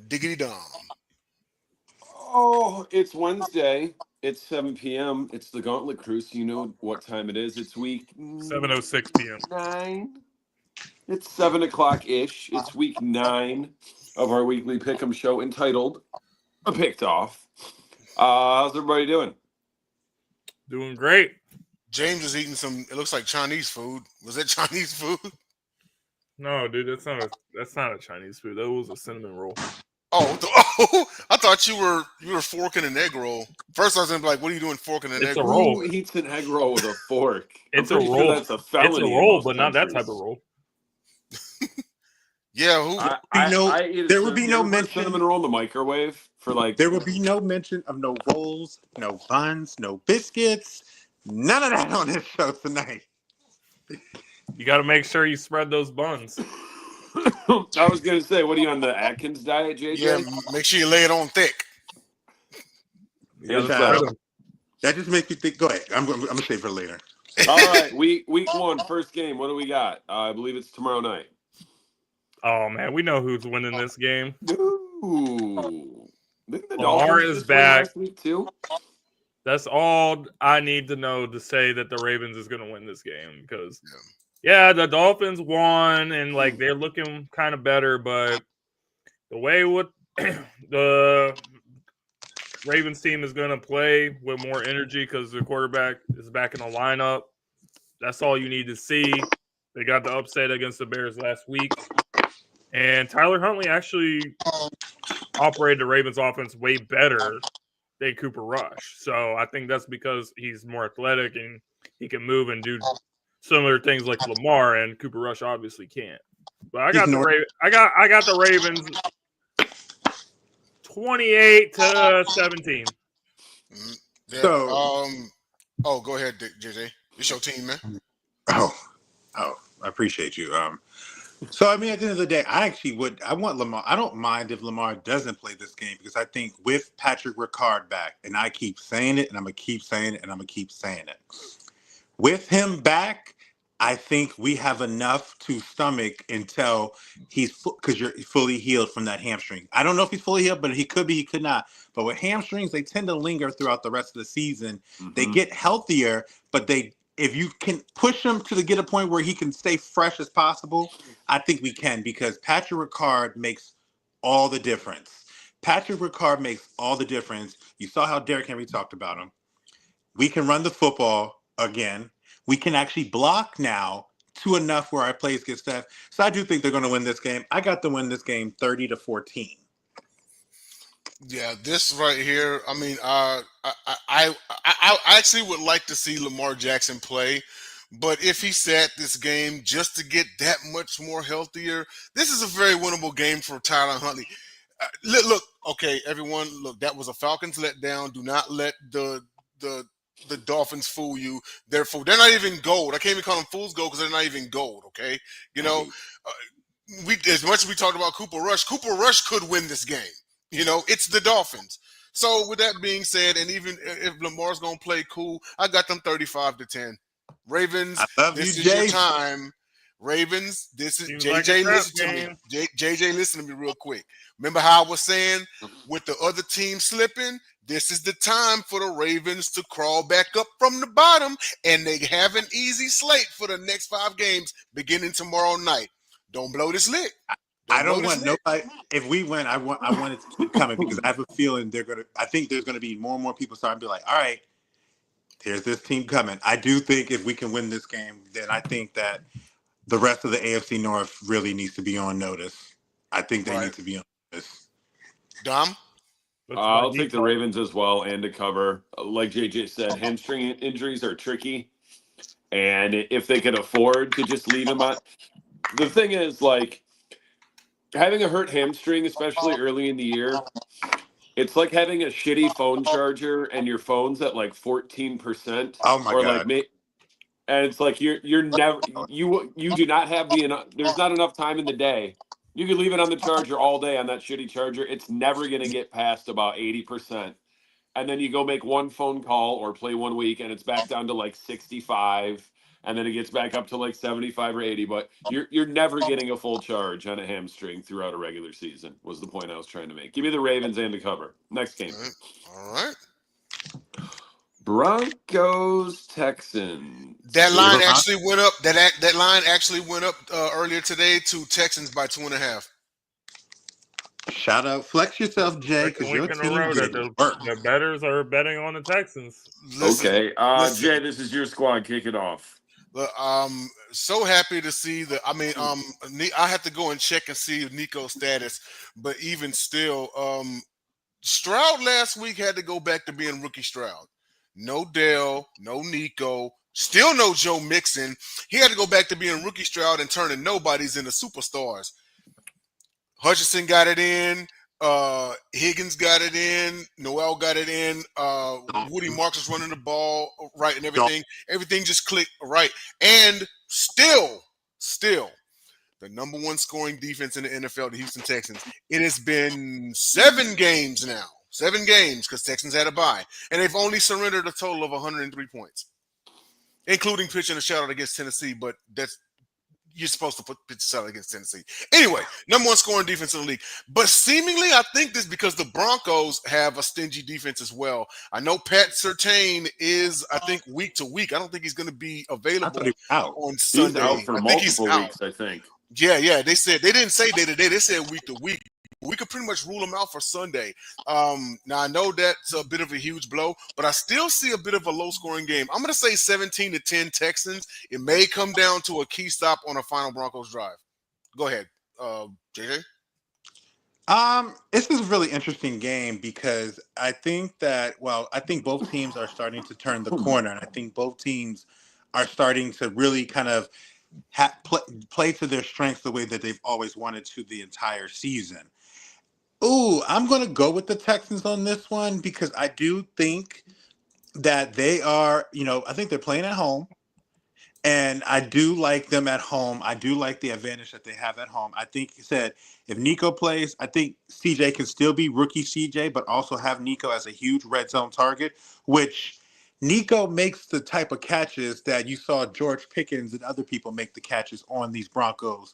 Diggity Dom. Oh, it's Wednesday. It's 7 p.m. It's the Gauntlet Crew, so you know what time it is. It's week 7:06 p.m. 9. It's 7 o'clock-ish. It's week 9 of our weekly pick'em show entitled Picked Off. How's everybody doing? Doing great. James is eating some, it looks like Chinese food. Was that Chinese food? No, dude, that's not a Chinese food. That was a cinnamon roll. Oh, I thought you were forking an egg roll. First I was gonna be like, what are you doing forking an egg It's a roll? roll. Who eats an egg roll with a fork? It's I'm a pretty roll. sure that's a felony. It's a in roll, most but not that countries. type of roll. Yeah, who? There would be no mention. Cinnamon roll in the microwave for like. There would be no mention of no rolls, no buns, no biscuits. None of that on this show tonight. You got to make sure you spread those buns. I was gonna say, what are you on the Atkins diet, JJ? Yeah, make sure you lay it on thick. You gotta That's spread them. That just makes you think. Go ahead. I'm gonna save for later. All right, week 1, first game. What do we got? I believe it's tomorrow night. Oh man, we know who's winning this game. Ooh. Didn't the Lamar Dolphins is just win back. last week too? That's all I need to know to say that the Ravens is going to win this game because, yeah, the Dolphins won and like they're looking kind of better, but the way what the Ravens team is going to play with more energy because the quarterback is back in the lineup. That's all you need to see. They got the upset against the Bears last week, and Tyler Huntley actually operated the Ravens offense way better than Cooper Rush. So I think that's because he's more athletic and he can move and do similar things like Lamar, and Cooper Rush obviously can't. But I got I got the Ravens 28-17. Yeah, So- go ahead, JJ. It's your team, man. Oh, I appreciate you. So I mean, at the end of the day, I want Lamar. I don't mind if Lamar doesn't play this game because I think with Patrick Ricard back, and I keep saying it, and I'm gonna keep saying it, and I'm gonna keep saying it. With him back, I think we have enough to stomach until because you're fully healed from that hamstring. I don't know if he's fully healed, but he could be, he could not. But with hamstrings, they tend to linger throughout the rest of the season. Mm-hmm. They get healthier, but if you can push him to get a point where he can stay fresh as possible, I think we can because Patrick Ricard makes all the difference. Patrick Ricard makes all the difference. You saw how Derrick Henry talked about him. We can run the football again. We can actually block now to enough where our plays get stuff. So I do think they're going to win this game. I got to win this game 30-14. Yeah, this right here. I mean, I actually would like to see Lamar Jackson play, but if he sat this game just to get that much more healthier, this is a very winnable game for Tyler Huntley. Look, okay, everyone, look, that was a Falcons letdown. Do not let the Dolphins fool you. They're not even gold. I can't even call them fool's gold because they're not even gold. Okay, you know, as much as we talked about Cooper Rush could win this game. You know, it's the Dolphins. So with that being said, and even if Lamar's gonna play cool, I got them 35-10. Ravens, this is your time. Ravens, this is JJ. Listen to me. JJ, listen to me real quick. Remember how I was saying with the other team slipping? This is the time for the Ravens to crawl back up from the bottom, and they have an easy slate for the next 5 games beginning tomorrow night. Don't blow this lick. I don't want nobody. If we win, I want it to keep coming because I have a feeling I think there's gonna be more and more people starting to be like, all right, here's this team coming. I do think if we can win this game, then I think that the rest of the AFC North really needs to be on notice. I think they need to be on notice. Dom? I'll take the Ravens as well and to cover. Like JJ said, hamstring injuries are tricky. And if they could afford to just leave him on. The thing is, like, having a hurt hamstring, especially early in the year, it's like having a shitty phone charger and your phone's at like 14%. Oh my God. Like, and it's like you're never you do not have there's not enough time in the day. You could leave it on the charger all day on that shitty charger. It's never gonna get past about 80%. And then you go make one phone call or play 1 week and it's back down to like 65. and then it gets back up to like 75 or 80. But you're never getting a full charge on a hamstring throughout a regular season, was the point I was trying to make. Give me the Ravens and the cover. Next game. All right. Broncos, Texans. That line actually went up. That line actually went up earlier today to Texans by 2.5. Shout out, flex yourself, Jay, because your team getting work. The bettors are betting on the Texans. Listen, Okay, listen. Jay, this is your squad. Kick it off. So happy to see the. I mean, I have to go and check and see Nico's status, but even still, Stroud last week had to go back to being rookie Stroud. No Dale, no Nico, still no Joe Mixon. He had to go back to being rookie Stroud and turning nobodies into superstars. Hutchinson got it in. Higgins got it in. Noel got it in. Woody Marks was running the ball right and everything. Everything just clicked right. And still, the number one scoring defense in the NFL, the Houston Texans. It has been 7 games now. 7 games because Texans had a bye. And they've only surrendered a total of 103 points, including pitching a shutout against Tennessee. But you're supposed to pitch a shutout against Tennessee. Anyway, number one scoring defense in the league. But seemingly, I think this because the Broncos have a stingy defense as well. I know Pat Surtain is, I think, week to week. I don't think he's going to be available on Sunday. He's out for multiple weeks, I think. Yeah. They didn't say day to day. They said week to week. We could pretty much rule him out for Sunday. Now, I know that's a bit of a huge blow, but I still see a bit of a low-scoring game. I'm going to say 17-10 Texans. It may come down to a key stop on a final Broncos drive. Go ahead, JJ. This is a really interesting game because I think both teams are starting to turn the corner, and I think both teams are starting to really kind of play to their strengths the way that they've always wanted to the entire season. Ooh, I'm going to go with the Texans on this one because I do think that they are, I think they're playing at home. And I do like them at home. I do like the advantage that they have at home. I think you said if Nico plays, I think CJ can still be rookie CJ, but also have Nico as a huge red zone target, which Nico makes the type of catches that you saw George Pickens and other people make the catches on these Broncos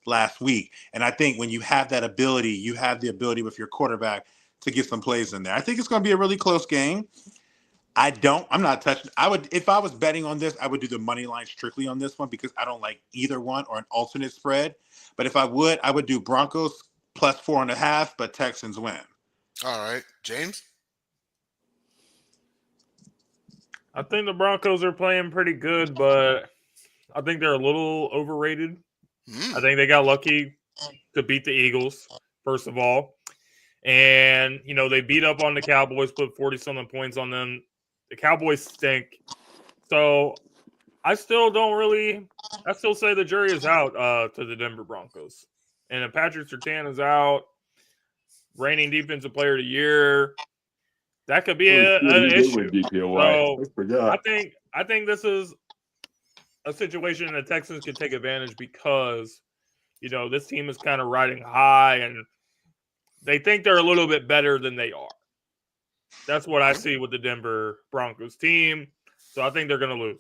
last week. And I think when you have that ability, you have the ability with your quarterback to get some plays in there. I think it's going to be a really close game. I'm not touching. If I was betting on this, I would do the money line strictly on this one because I don't like either one or an alternate spread. But if I would do Broncos plus 4.5, but Texans win. All right. James? I think the Broncos are playing pretty good, but I think they're a little overrated. I think they got lucky to beat the Eagles, first of all. And, they beat up on the Cowboys, put 40-something points on them. The Cowboys stink. So I still say the jury is out to the Denver Broncos. And if Patrick Surtain is out, reigning defensive player of the year, that could be an issue. So I think this is a situation that Texans can take advantage because, this team is kind of riding high and they think they're a little bit better than they are. That's what I see with the Denver Broncos team. So I think they're going to lose.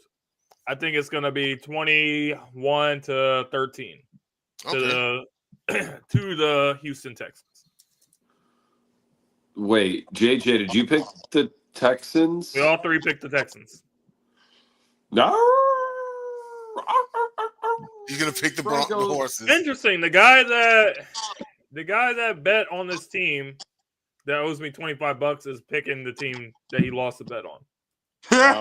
I think it's going to be 21-13 to the Houston Texans. Wait, JJ, did you pick the Texans? We all three picked the Texans. No. He's going to pick the Broncos horses. Interesting. The guy that bet on this team that owes me $25 is picking the team that he lost the bet on.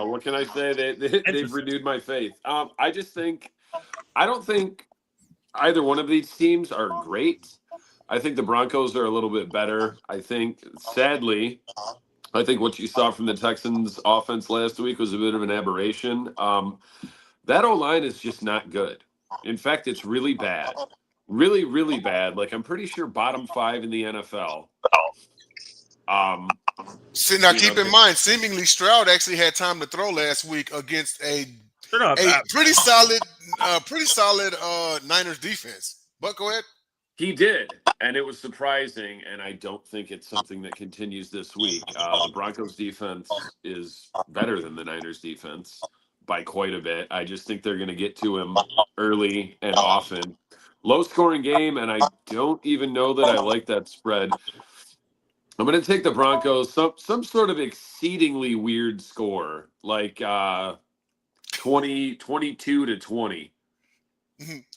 What can I say? They've renewed my faith. I don't think either one of these teams are great. I think the Broncos are a little bit better. I think, sadly, what you saw from the Texans offense last week was a bit of an aberration. That O-line is just not good. In fact, it's really bad. Really, really bad. Like, I'm pretty sure bottom 5 in the NFL. Now, keep in mind, seemingly Stroud actually had time to throw last week against a pretty solid Niners defense. But go ahead. He did, and it was surprising, and I don't think it's something that continues this week. The Broncos defense is better than the Niners defense, by quite a bit. I just think they're going to get to him early and often. Low scoring game, and I don't even know that I like that spread. I'm going to take the Broncos, some sort of exceedingly weird score, like 22-20.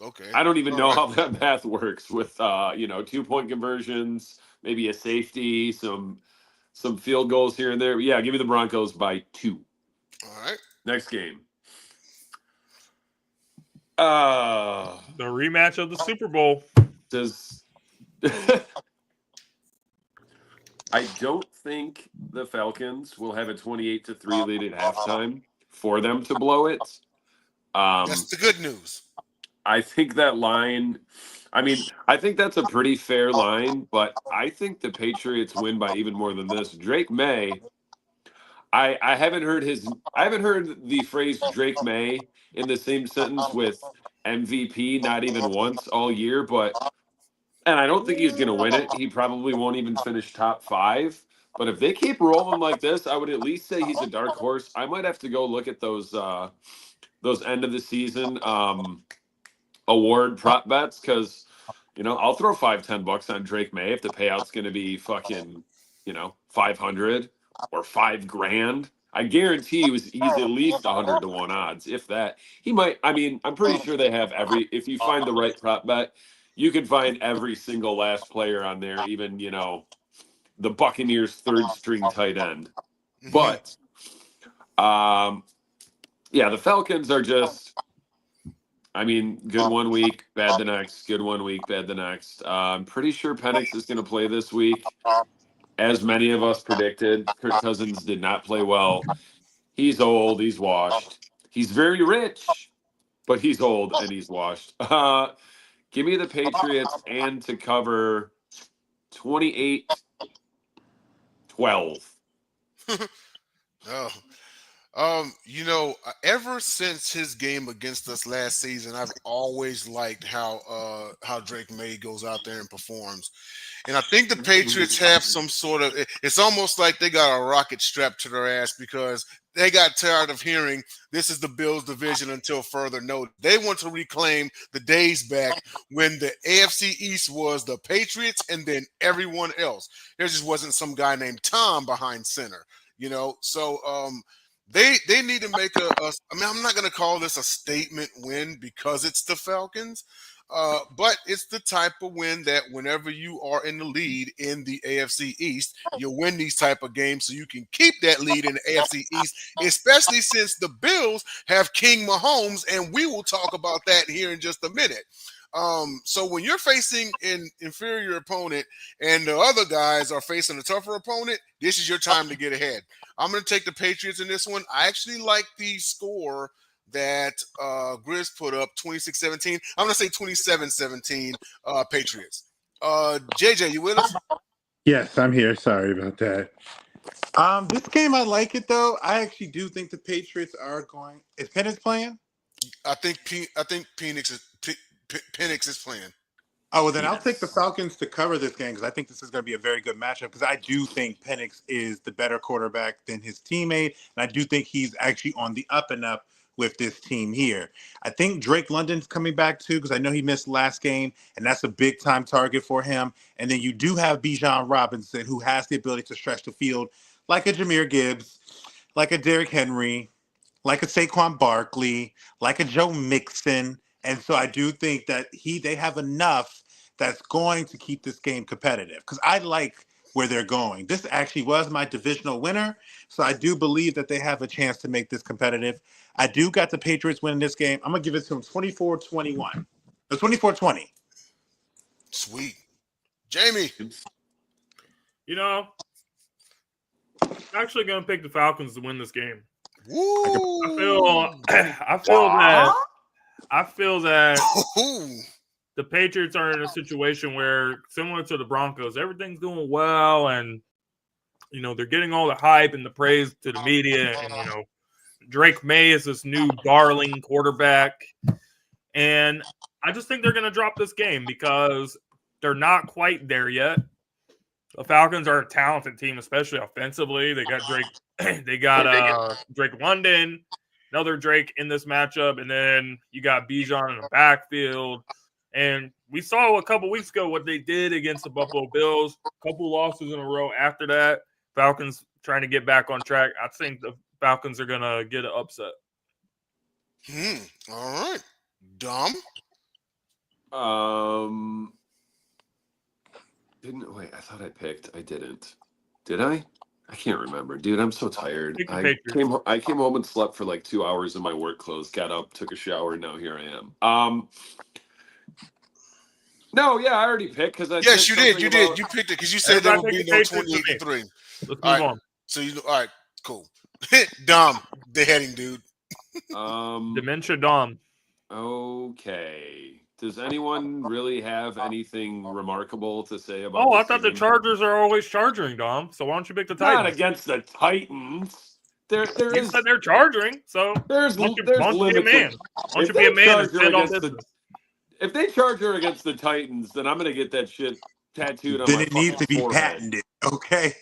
Okay. I don't even All know right. how that math works with 2-point conversions, maybe a safety, some field goals here and there. Yeah, give me the Broncos by 2. All right. Next game. The rematch of the Super Bowl. Does I don't think the Falcons will have a 28-3 lead at halftime for them to blow it. That's the good news. I think that line, I think that's a pretty fair line, but I think the Patriots win by even more than this. Drake May, I haven't heard the phrase Drake May in the same sentence with MVP not even once all year, and I don't think he's going to win it. He probably won't even finish top 5. But if they keep rolling like this, I would at least say he's a dark horse. I might have to go look at those end of the season award prop bets because I'll throw $5-10 on Drake May if the payout's going to be fucking 500 or $5,000. I guarantee he's at least 100 to 1 odds. If that, he might. I'm pretty sure they have if you find the right prop bet, you can find every single last player on there, even the Buccaneers' 3rd string tight end. But the Falcons are just. Good one week, bad the next. Good one week, bad the next. I'm pretty sure Penix is going to play this week. As many of us predicted, Kirk Cousins did not play well. He's old. He's washed. He's very rich, but he's old and he's washed. Give me the Patriots and to cover 28-12. Ever since his game against us last season, I've always liked how Drake May goes out there and performs. And I think the Patriots have some sort of it's almost like they got a rocket strapped to their ass because they got tired of hearing this is the Bills division until further notice. They want to reclaim the days back when the AFC East was the Patriots and then everyone else. There just wasn't some guy named Tom behind center, So they need to make I'm not going to call this a statement win because it's the Falcons. But it's the type of win that whenever you are in the lead in the AFC East, you win these type of games so you can keep that lead in the AFC East, especially since the Bills have King Mahomes, and we will talk about that here in just a minute. So when you're facing an inferior opponent and the other guys are facing a tougher opponent, this is your time to get ahead. I'm going to take the Patriots in this one. I actually like the score that Grizz put up, 26-17. I'm going to say 27-17 Patriots. JJ, you with us? Yes, I'm here. Sorry about that. This game, I like it, though. I actually do think the Patriots are going. Is Penix playing? I think Penix is playing. Oh, well, then I'll take the Falcons to cover this game because I think this is going to be a very good matchup because I do think Penix is the better quarterback than his teammate, and I do think he's actually on the up and up with this team here. I think Drake London's coming back too because I know he missed last game, and that's a big-time target for him. And then you do have Bijan Robinson, who has the ability to stretch the field like a Jahmyr Gibbs, like a Derrick Henry, like a Saquon Barkley, like a Joe Mixon. And so I do think that they have enough that's going to keep this game competitive because I like where they're going. This actually was my divisional winner, so I do believe that they have a chance to make this competitive. I do got the Patriots winning this game. I'm going to give it to them 24-21. 24-20. Sweet. Jamie. I'm actually going to pick the Falcons to win this game. Woo! I feel that the Patriots are in a situation where, similar to the Broncos, everything's going well, and they're getting all the hype and the praise to the media, and Drake May is this new darling quarterback, and I just think they're going to drop this game because they're not quite there yet. The Falcons are a talented team, especially offensively. They got Drake London. another Drake in this matchup, and then you got Bijan in the backfield. And we saw a couple weeks ago what they did against the Buffalo Bills. A couple losses in a row after that. Falcons trying to get back on track. I think the Falcons are going to get an upset. All right. Dom? I thought I picked. I didn't. Did I? I can't remember. Dude, I'm so tired. I came home and slept for like 2 hours in my work clothes, got up, took a shower, and now here I am. No, yeah, I already picked because I. Yes, you did. You did. You picked it because you said there would be no 28-3. Let's move on. So all right, cool. Dom, the heading, dude. Dementia Dom. Okay. Does anyone really have anything remarkable to say about? Oh, I thought the Chargers are always charging, Dom. So why don't you pick the Titans? Not against the Titans. You said they're charging, so there's limits. Be a man. Why don't you be a man and stand on business? If they charge her against the Titans, then I'm going to get that shit tattooed on then my it needs to be forehead. Patented, okay?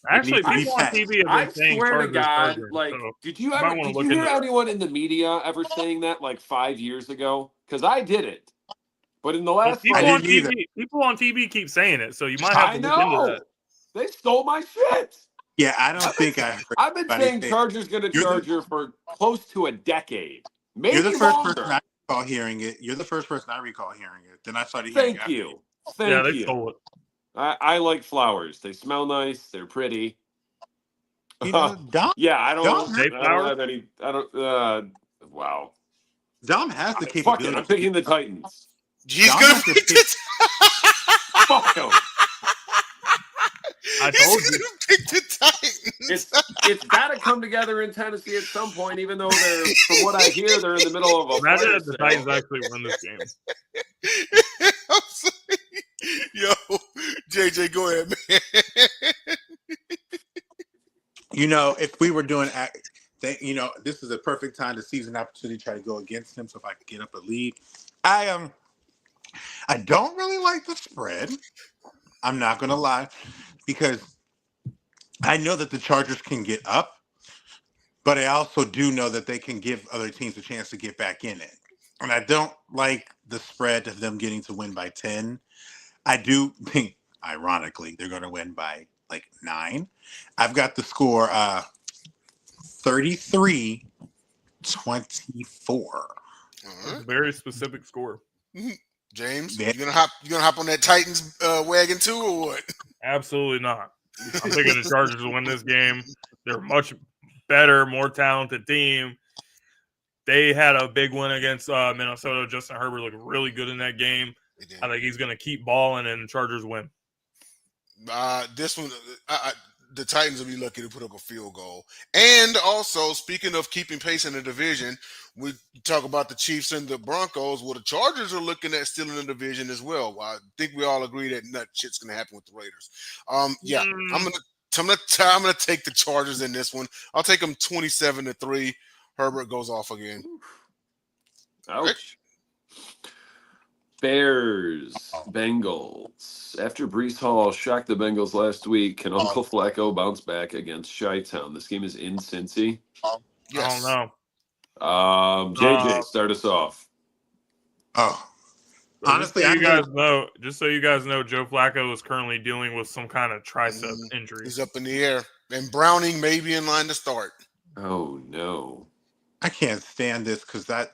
Actually, people on TV have been saying swear to God, charging, like, so did you hear anyone in the media ever saying that like 5 years ago? Because I did it. But in the last people on TV keep saying it, so you might have to look into that. They stole my shit. Yeah, I don't think I heard. I've been saying Chargers going to charge her for close to a decade. Maybe you're the first longer. person I recall hearing it. You're the first person I recall hearing it. Then I started hearing it. Thank you. They stole it. I like flowers. They smell nice. They're pretty. Dom, yeah, I don't have any. Wow. Dom has the capability. Fuck it, I'm picking the Titans. He's going to pick it. Fuck him. I told you. Pick the Titans. It's got to come together in Tennessee at some point, even though they're, from what I hear, they're in the middle of a. Imagine if the Titans actually win this game. Yo, JJ, go ahead, man. If we were doing, this is a perfect time to seize an opportunity to try to go against him. So if I could get up a lead, I don't really like the spread. I'm not going to lie, because I know that the Chargers can get up, but I also do know that they can give other teams a chance to get back in it. And I don't like the spread of them getting to win by 10. I do think, ironically, they're going to win by like 9. I've got the score 33-24. That's a very specific score. James, you gonna hop on that Titans wagon too, or what? Absolutely not. I'm picking the Chargers to win this game. They're a much better, more talented team. They had a big win against Minnesota. Justin Herbert looked really good in that game. I think he's going to keep balling, and the Chargers win. This one, the Titans will be lucky to put up a field goal. And also, speaking of keeping pace in the division, we talk about the Chiefs and the Broncos. Well, the Chargers are looking at still in the division as well. I think we all agree that nut shit's going to happen with the Raiders. I'm gonna take the Chargers in this one. I'll take them 27-3. Herbert goes off again. Ouch. Right. Bears, Bengals. After Breece Hall shocked the Bengals last week, can Uncle Flacco bounce back against Chi-Town? This game is in Cincy. Yes. I don't know. JJ, start us off. Honestly, just so you guys know, Joe Flacco is currently dealing with some kind of tricep injury. He's up in the air. And Browning may be in line to start. Oh, no. I can't stand this because I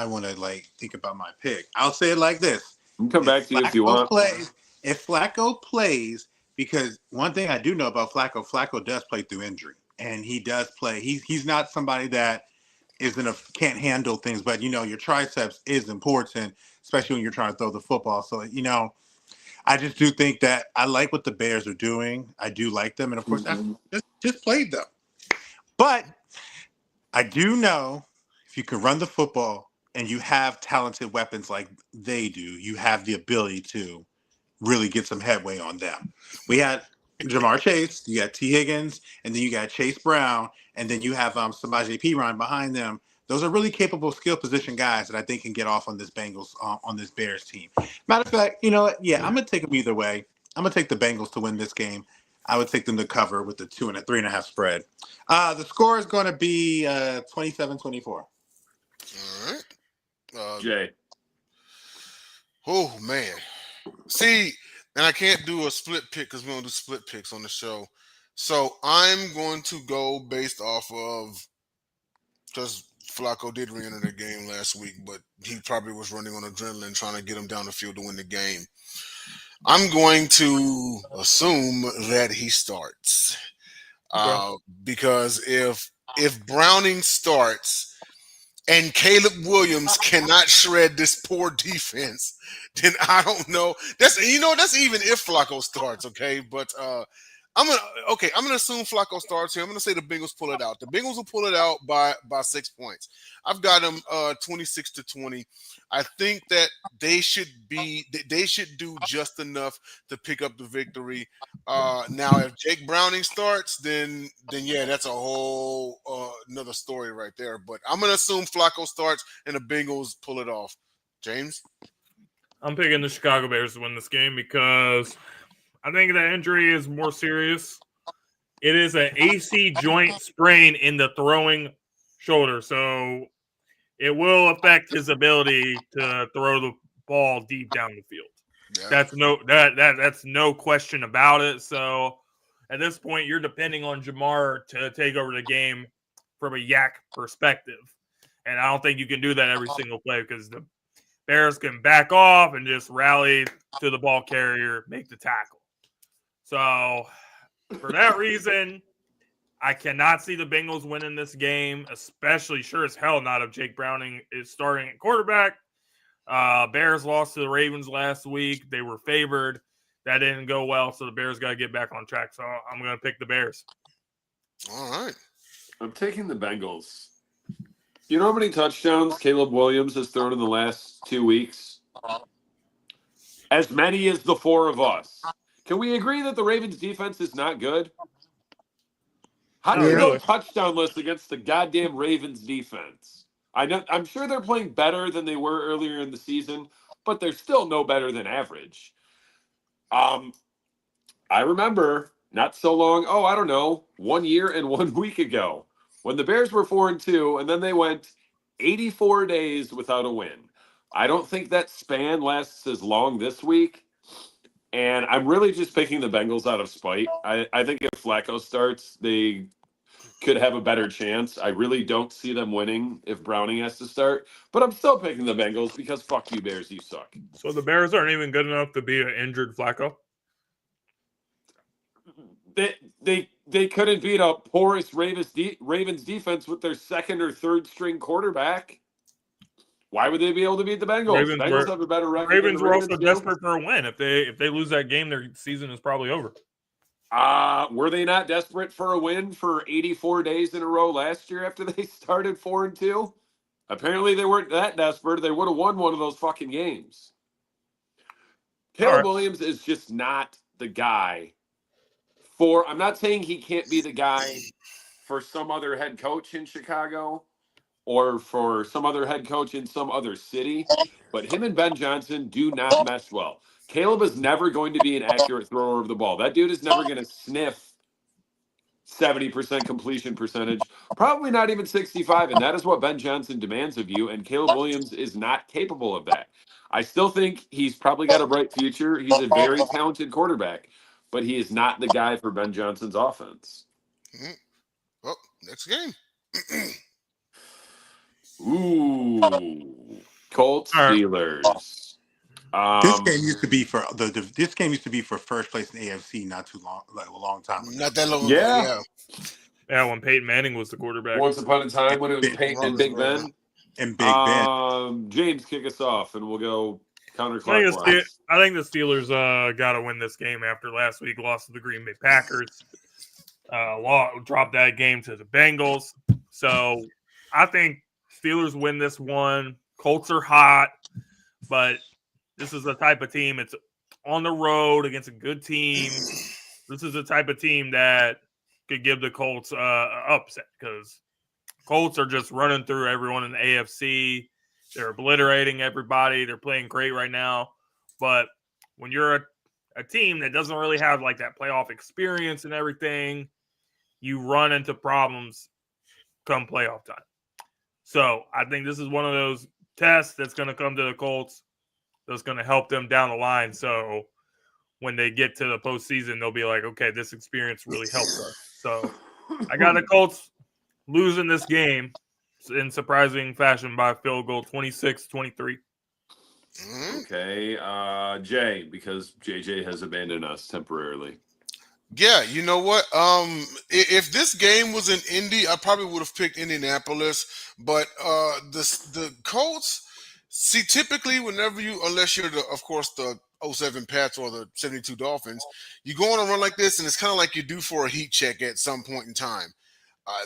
want to think about my pick. I'll say it like this. You can come back to you if you want. If Flacco plays, because one thing I do know about Flacco does play through injury, and he does play. He's not somebody that can't handle things, but your triceps is important, especially when you're trying to throw the football. So I just do think that I like what the Bears are doing. I do like them, and of course, I just played them. But I do know if you can run the football and you have talented weapons like they do, you have the ability to really get some headway on them. We had Jamar Chase, you got T. Higgins, and then you got Chase Brown, and then you have Samaje Perine behind them. Those are really capable skill position guys that I think can get off on this on this Bears team. Matter of fact, you know what? Yeah, I'm going to take them either way. I'm going to take the Bengals to win this game. I would take them to cover with the 2 and a 3.5 spread. The score is going to be 27-24. All right. Jay. Oh man. See, and I can't do a split pick because we don't do split picks on the show. So I'm going to go based off of, because Flacco did re-enter the game last week, but he probably was running on adrenaline trying to get him down the field to win the game. I'm going to assume that he starts. Because if Browning starts and Caleb Williams cannot shred this poor defense, then I don't know. That's even if Flacco starts, okay? But I'm gonna assume Flacco starts here. I'm gonna say the Bengals pull it out. The Bengals will pull it out by 6 points. I've got them 26-20. I think that they should do just enough to pick up the victory. Now, if Jake Browning starts, then yeah, that's a whole another story right there. But I'm gonna assume Flacco starts and the Bengals pull it off. James, I'm picking the Chicago Bears to win this game because I think that injury is more serious. It is an AC joint sprain in the throwing shoulder, so it will affect his ability to throw the ball deep down the field. Yeah. That's no question about it. So at this point, you're depending on Jamar to take over the game from a yak perspective, and I don't think you can do that every single play because the Bears can back off and just rally to the ball carrier, make the tackle. So for that reason, I cannot see the Bengals winning this game, especially sure as hell not if Jake Browning is starting at quarterback. Bears lost to the Ravens last week. They were favored. That didn't go well, so the Bears got to get back on track. So I'm going to pick the Bears. all right. I'm taking the Bengals. You know how many touchdowns Caleb Williams has thrown in the last 2 weeks? As many as the four of us. Can we agree that the Ravens defense is not good? How do you go touchdownless against the goddamn Ravens defense? I'm sure they're playing better than they were earlier in the season, but they're still no better than average. I remember not so long, 1 year and 1 week ago, when the Bears were 4-2, and then they went 84 days without a win. I don't think that span lasts as long this week. And I'm really just picking the Bengals out of spite. I think if Flacco starts, they could have a better chance. I really don't see them winning if Browning has to start. But I'm still picking the Bengals because fuck you, Bears, you suck. So the Bears aren't even good enough to beat an injured Flacco? They couldn't beat a porous Ravens defense with their second or third string quarterback. Why would they be able to beat the Bengals? Bengals have a better record. Ravens were also desperate for a win. If they lose that game, their season is probably over. Were they not desperate for a win for 84 days in a row last year after they started 4-2? Apparently they weren't that desperate. They would have won one of those fucking games. Caleb Williams is just not the guy I'm not saying he can't be the guy for some other head coach in Chicago or for some other head coach in some other city, but him and Ben Johnson do not mesh well. Caleb is never going to be an accurate thrower of the ball. That dude is never going to sniff 70% completion percentage, probably not even 65, and that is what Ben Johnson demands of you, and Caleb Williams is not capable of that. I still think he's probably got a bright future. He's a very talented quarterback, but he is not the guy for Ben Johnson's offense. Mm-hmm. Well, next game. Ooh, Colts Steelers. This game used to be for first place in AFC not too long, like a long time ago. Not that long ago. Yeah, when Peyton Manning was the quarterback. Once upon a time when it was Peyton and Big Ben. And Big Ben. James, kick us off, and we'll go counterclockwise. I think the Steelers got to win this game after last week lost to the Green Bay Packers. Dropped that game to the Bengals. So I think Steelers win this one. Colts are hot, but this is the type of team. It's on the road against a good team. This is the type of team that could give the Colts an upset because Colts are just running through everyone in the AFC. They're obliterating everybody. They're playing great right now. But when you're a team that doesn't really have like that playoff experience and everything, you run into problems come playoff time. So I think this is one of those tests that's going to come to the Colts that's going to help them down the line. So when they get to the postseason, they'll be like, okay, this experience really helped us. So I got the Colts losing this game in surprising fashion by field goal, 26-23. Okay, Jay, because JJ has abandoned us temporarily. Yeah, you know what? If this game was in Indy, I probably would have picked Indianapolis. But the Colts, see, typically whenever unless you're of course the 07 Pats or the 72 Dolphins, you go on a run like this, and it's kind of like you do for a heat check at some point in time. I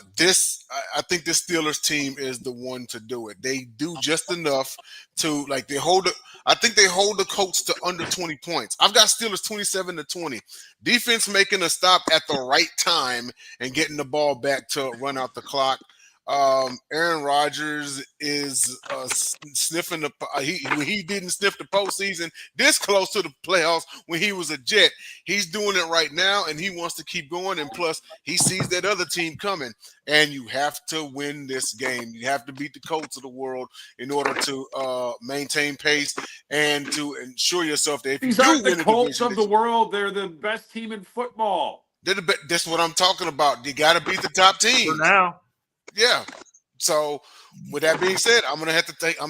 think this Steelers team is the one to do it. They do just enough to I think they hold the Colts to under 20 points. I've got Steelers 27-20. Defense making a stop at the right time and getting the ball back to run out the clock. Aaron Rodgers is sniffing he didn't sniff the postseason this close to the playoffs when he was a Jet. He's doing it right now, and he wants to keep going. And plus, he sees that other team coming. And you have to win this game. You have to beat the Colts of the world in order to maintain pace and to ensure yourself that if These you do aren't win the Colts of the division, world. They're the best team in football. that's what I'm talking about. You got to beat the top team For now. Yeah. So with that being said, I'm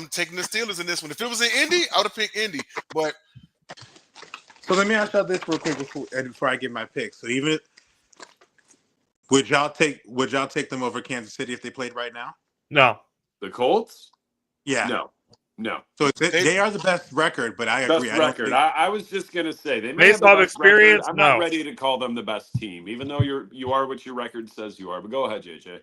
taking the Steelers in this one. If it was in Indy, I would have picked Indy. But So let me ask y'all this real quick before I give my pick. So even would y'all take them over Kansas City if they played right now? No. The Colts? Yeah. No. So they are the best record, but I agree. Best record. I was just gonna say they may Based have the off best experience, record. I'm no. not ready to call them the best team, even though you are what your record says you are. But go ahead, JJ.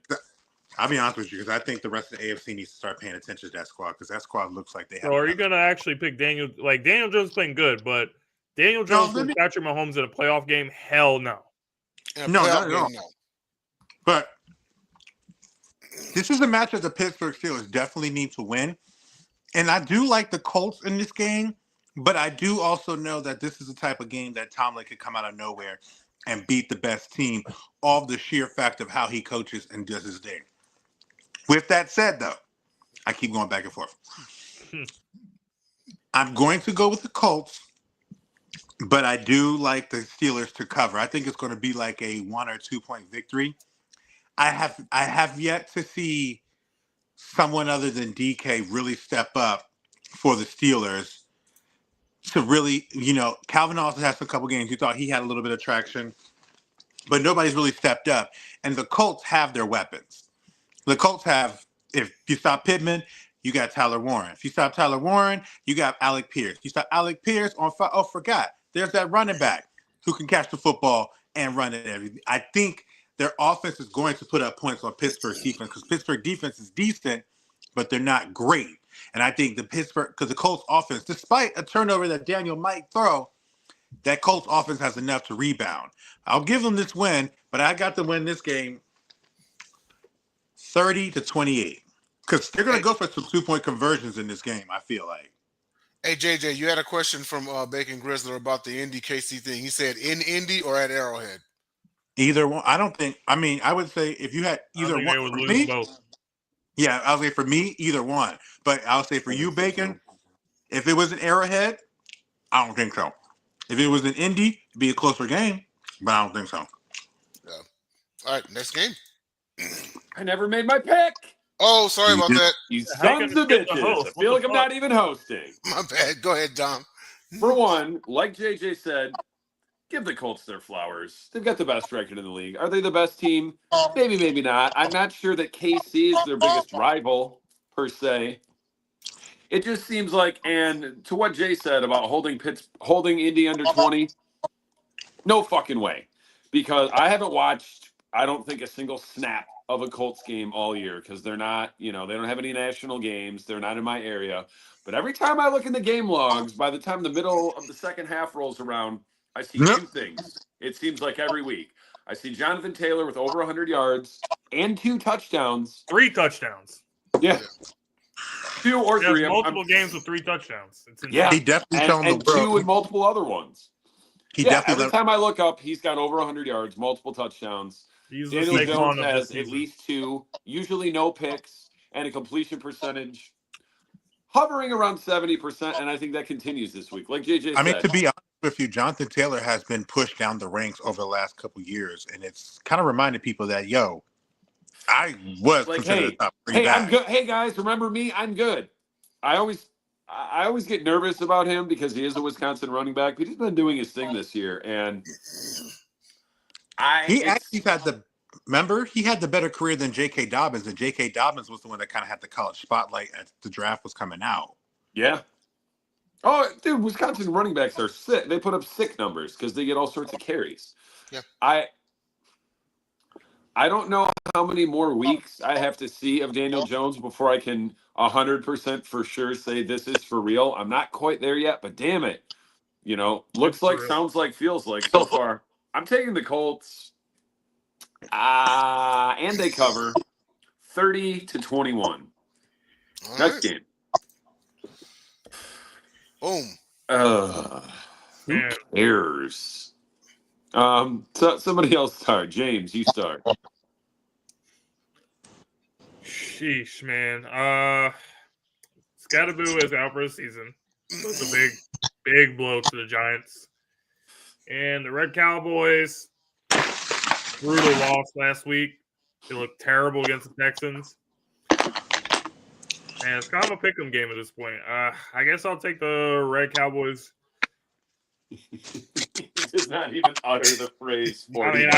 I'll be honest with you because I think the rest of the AFC needs to start paying attention to that squad because that squad looks like they have. So are you going to actually pick Daniel? Like, Daniel Jones playing good, but Daniel Jones with Patrick Mahomes in a playoff game? Hell no. No, not at all. No. But this is a match that the Pittsburgh Steelers definitely need to win. And I do like the Colts in this game, but I do also know that this is the type of game that Tomlin could come out of nowhere and beat the best team off the sheer fact of how he coaches and does his thing. With that said, though, I keep going back and forth. I'm going to go with the Colts, but I do like the Steelers to cover. I think it's going to be like a 1 or 2 point victory. I have yet to see someone other than DK really step up for the Steelers to really, Calvin also has a couple games. You thought he had a little bit of traction, but nobody's really stepped up. And the Colts have their weapons. The Colts have, if you stop Pittman, you got Tyler Warren. If you stop Tyler Warren, you got Alec Pierce. You stop Alec Pierce forgot. There's that running back who can catch the football and run it. I think their offense is going to put up points on Pittsburgh's defense because Pittsburgh defense is decent, but they're not great. And I think because the Colts offense, despite a turnover that Daniel might throw, that Colts offense has enough to rebound. I'll give them this win, but I got to win this game 30-28 because they're going to go for some 2-point conversions in this game, I feel like. Hey, JJ, you had a question from Bacon Grizzler about the Indy KC thing. He said in Indy or at Arrowhead? Either one. I would say if you had either one. For me, both. Yeah, I'll say for me, either one. But I'll say for you, Bacon, if it was an Arrowhead, I don't think so. If it was an Indy, it'd be a closer game, but I don't think so. Yeah. All right, next game. I never made my pick. Oh, sorry about that. You sons of bitches. I feel like I'm not even hosting. My bad. Go ahead, Dom. For one, like JJ said, give the Colts their flowers. They've got the best record in the league. Are they the best team? Maybe, maybe not. I'm not sure that KC is their biggest rival, per se. It just seems like, and to what Jay said about holding Indy under 20, no fucking way. Because I haven't watched, I don't think, a single snap of a Colts game all year because they're not, they don't have any national games. They're not in my area. But every time I look in the game logs, by the time the middle of the second half rolls around, I see two things. It seems like every week. I see Jonathan Taylor with over 100 yards and 2 touchdowns. 3 touchdowns. Yeah. 2 or 3. Multiple games with 3 touchdowns. Yeah. He definitely shown and the world. 2 and multiple other ones. He Yeah, definitely every time I look up, he's got over 100 yards, multiple touchdowns. He's the Daniel Jones Saquon of has this at season. least 2, usually no picks, and a completion percentage hovering around 70%, and I think that continues this week. Like JJ I mean, said. to be honest with you, Jonathan Taylor has been pushed down the ranks over the last couple years, and it's kind of reminded people that, yo, I was Like, considered a top 3 hey, I'm back. good. Hey guys, remember me? I'm good. I always get nervous about him because he is a Wisconsin running back, but he's been doing his thing this year, and He actually had he had the better career than J.K. Dobbins, and J.K. Dobbins was the one that kind of had the college spotlight as the draft was coming out. yeah. Oh, dude, Wisconsin running backs are sick. They put up sick numbers because they get all sorts of carries. Yeah. I don't know how many more weeks I have to see of Daniel Jones before I can 100% for sure say this is for real. I'm not quite there yet, but damn it. Looks like, sounds like, feels like so far. I'm taking the Colts. And they cover 30-21. Next game. Boom. Who cares? So somebody else start. James, you start. Sheesh, man. Scatterboo is out for the season. So it's a big blow to the Giants. And the Red Cowboys, brutal loss last week. They looked terrible against the Texans. And it's kind of a pick'em game at this point. I guess I'll take the Red Cowboys. He did not even utter the phrase. I mean,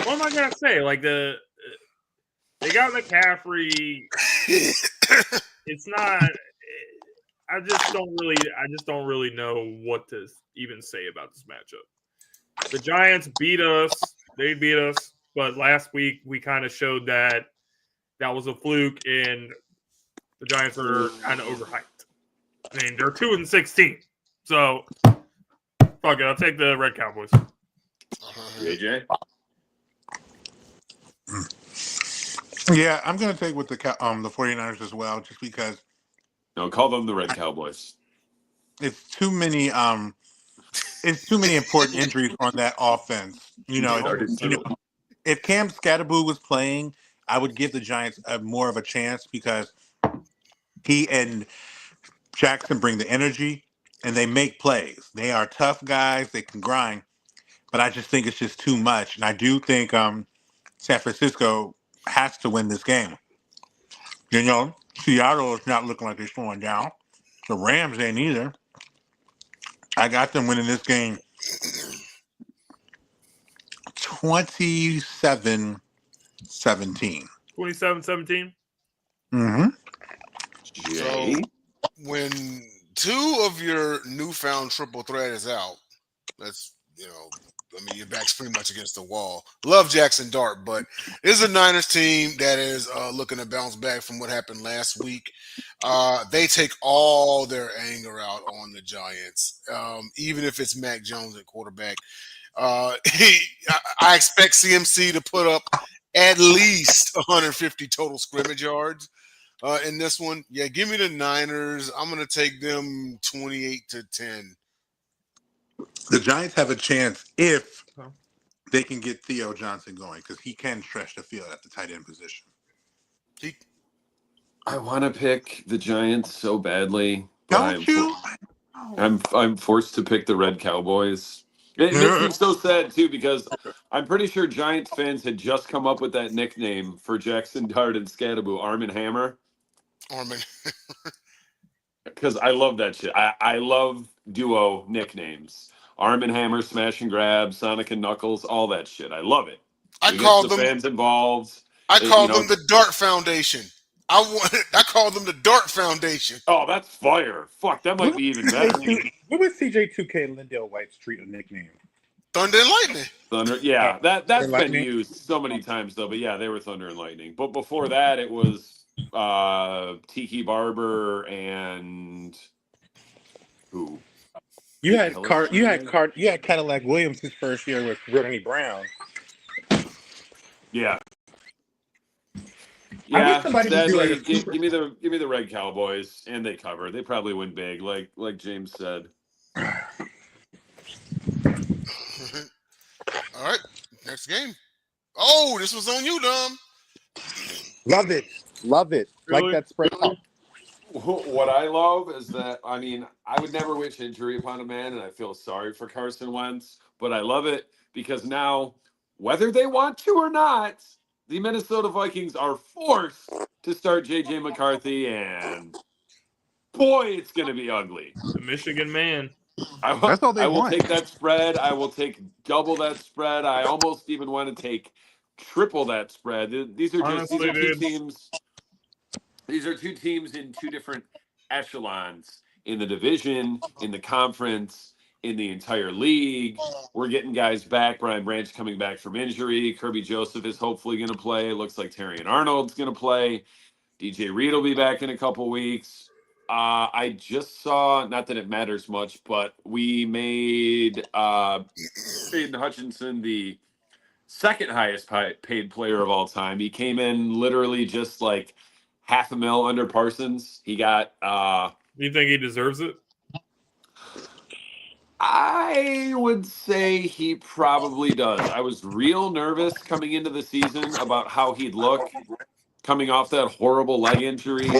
what am I gonna say? Like they got McCaffrey. It's not. I just don't really know what to even say about this matchup. The Giants beat us. They beat us, but last week we kind of showed that was a fluke, and the Giants are kind of overhyped. I mean, they're 2-16, so fuck it. I'll take the Red Cowboys. JJ? Yeah, I'm going to take with the 49ers as well, just because. No, call them the Red Cowboys. It's too many important injuries on that offense. If Cam Scatterboo was playing, I would give the Giants more of a chance because he and Jackson bring the energy and they make plays. They are tough guys. They can grind, but I just think it's just too much. And I do think San Francisco has to win this game. Seattle is not looking like they're slowing down. The Rams ain't either. I got them winning this game 27-17. 27-17? Mm-hmm. So when 2 of your newfound triple threat is out, that's, your back's pretty much against the wall. Love Jackson Dart, but this is a Niners team that is looking to bounce back from what happened last week. They take all their anger out on the Giants, even if it's Mac Jones at quarterback. I expect CMC to put up at least 150 total scrimmage yards in this one. Yeah, give me the Niners. I'm going to take them 28-10. The Giants have a chance if they can get Theo Johnson going because he can stretch the field at the tight end position. I want to pick the Giants so badly. Don't you? I'm forced to pick the Red Cowboys. It makes me so sad, too, because I'm pretty sure Giants fans had just come up with that nickname for Jackson Dart and Scatterboo, Arm and Hammer. Because I love that shit. I love duo nicknames. Arm and Hammer, Smash and Grab, Sonic and Knuckles, all that shit. I love it. I call them fans involved. I call them the Dart Foundation. I call them the Dart Foundation. Oh, that's fire. Fuck, that might be even better. What was CJ2K and Lindell White's treat a nickname? Thunder and Lightning. Thunder, yeah. That's been used so many times, though. But yeah, they were Thunder and Lightning. But before that, it was Tiki Barber and who? You had Cadillac Williams his first year with Brittany Brown. Yeah. I wish somebody would do Sadly, like a give me the Red Cowboys, and they cover. They probably win big, like James said. All right, next game. Oh, this was on you, Dom. Love it. Love it. Like Really? that spread out. What I love is that, I mean, I would never wish injury upon a man, and I feel sorry for Carson Wentz, but I love it because now, whether they want to or not, the Minnesota Vikings are forced to start J.J. McCarthy, and boy, it's going to be ugly. The Michigan man. That's all they I will want. take that spread. I will take double that spread. I almost even want to take triple that spread. These are Honestly, two dude. teams. These are two teams in two different echelons in the division, in the conference, in the entire league. We're getting guys back. Brian Branch coming back from injury. Kirby Joseph is hopefully going to play. It looks like Terrion Arnold's going to play. DJ Reed will be back in a couple weeks. I just saw, not that it matters much, but we made Aiden Hutchinson the second highest paid player of all time. He came in literally just like $500,000 under Parsons. He got You think he deserves it? I would say he probably does. I was real nervous coming into the season about how he'd look coming off that horrible leg injury,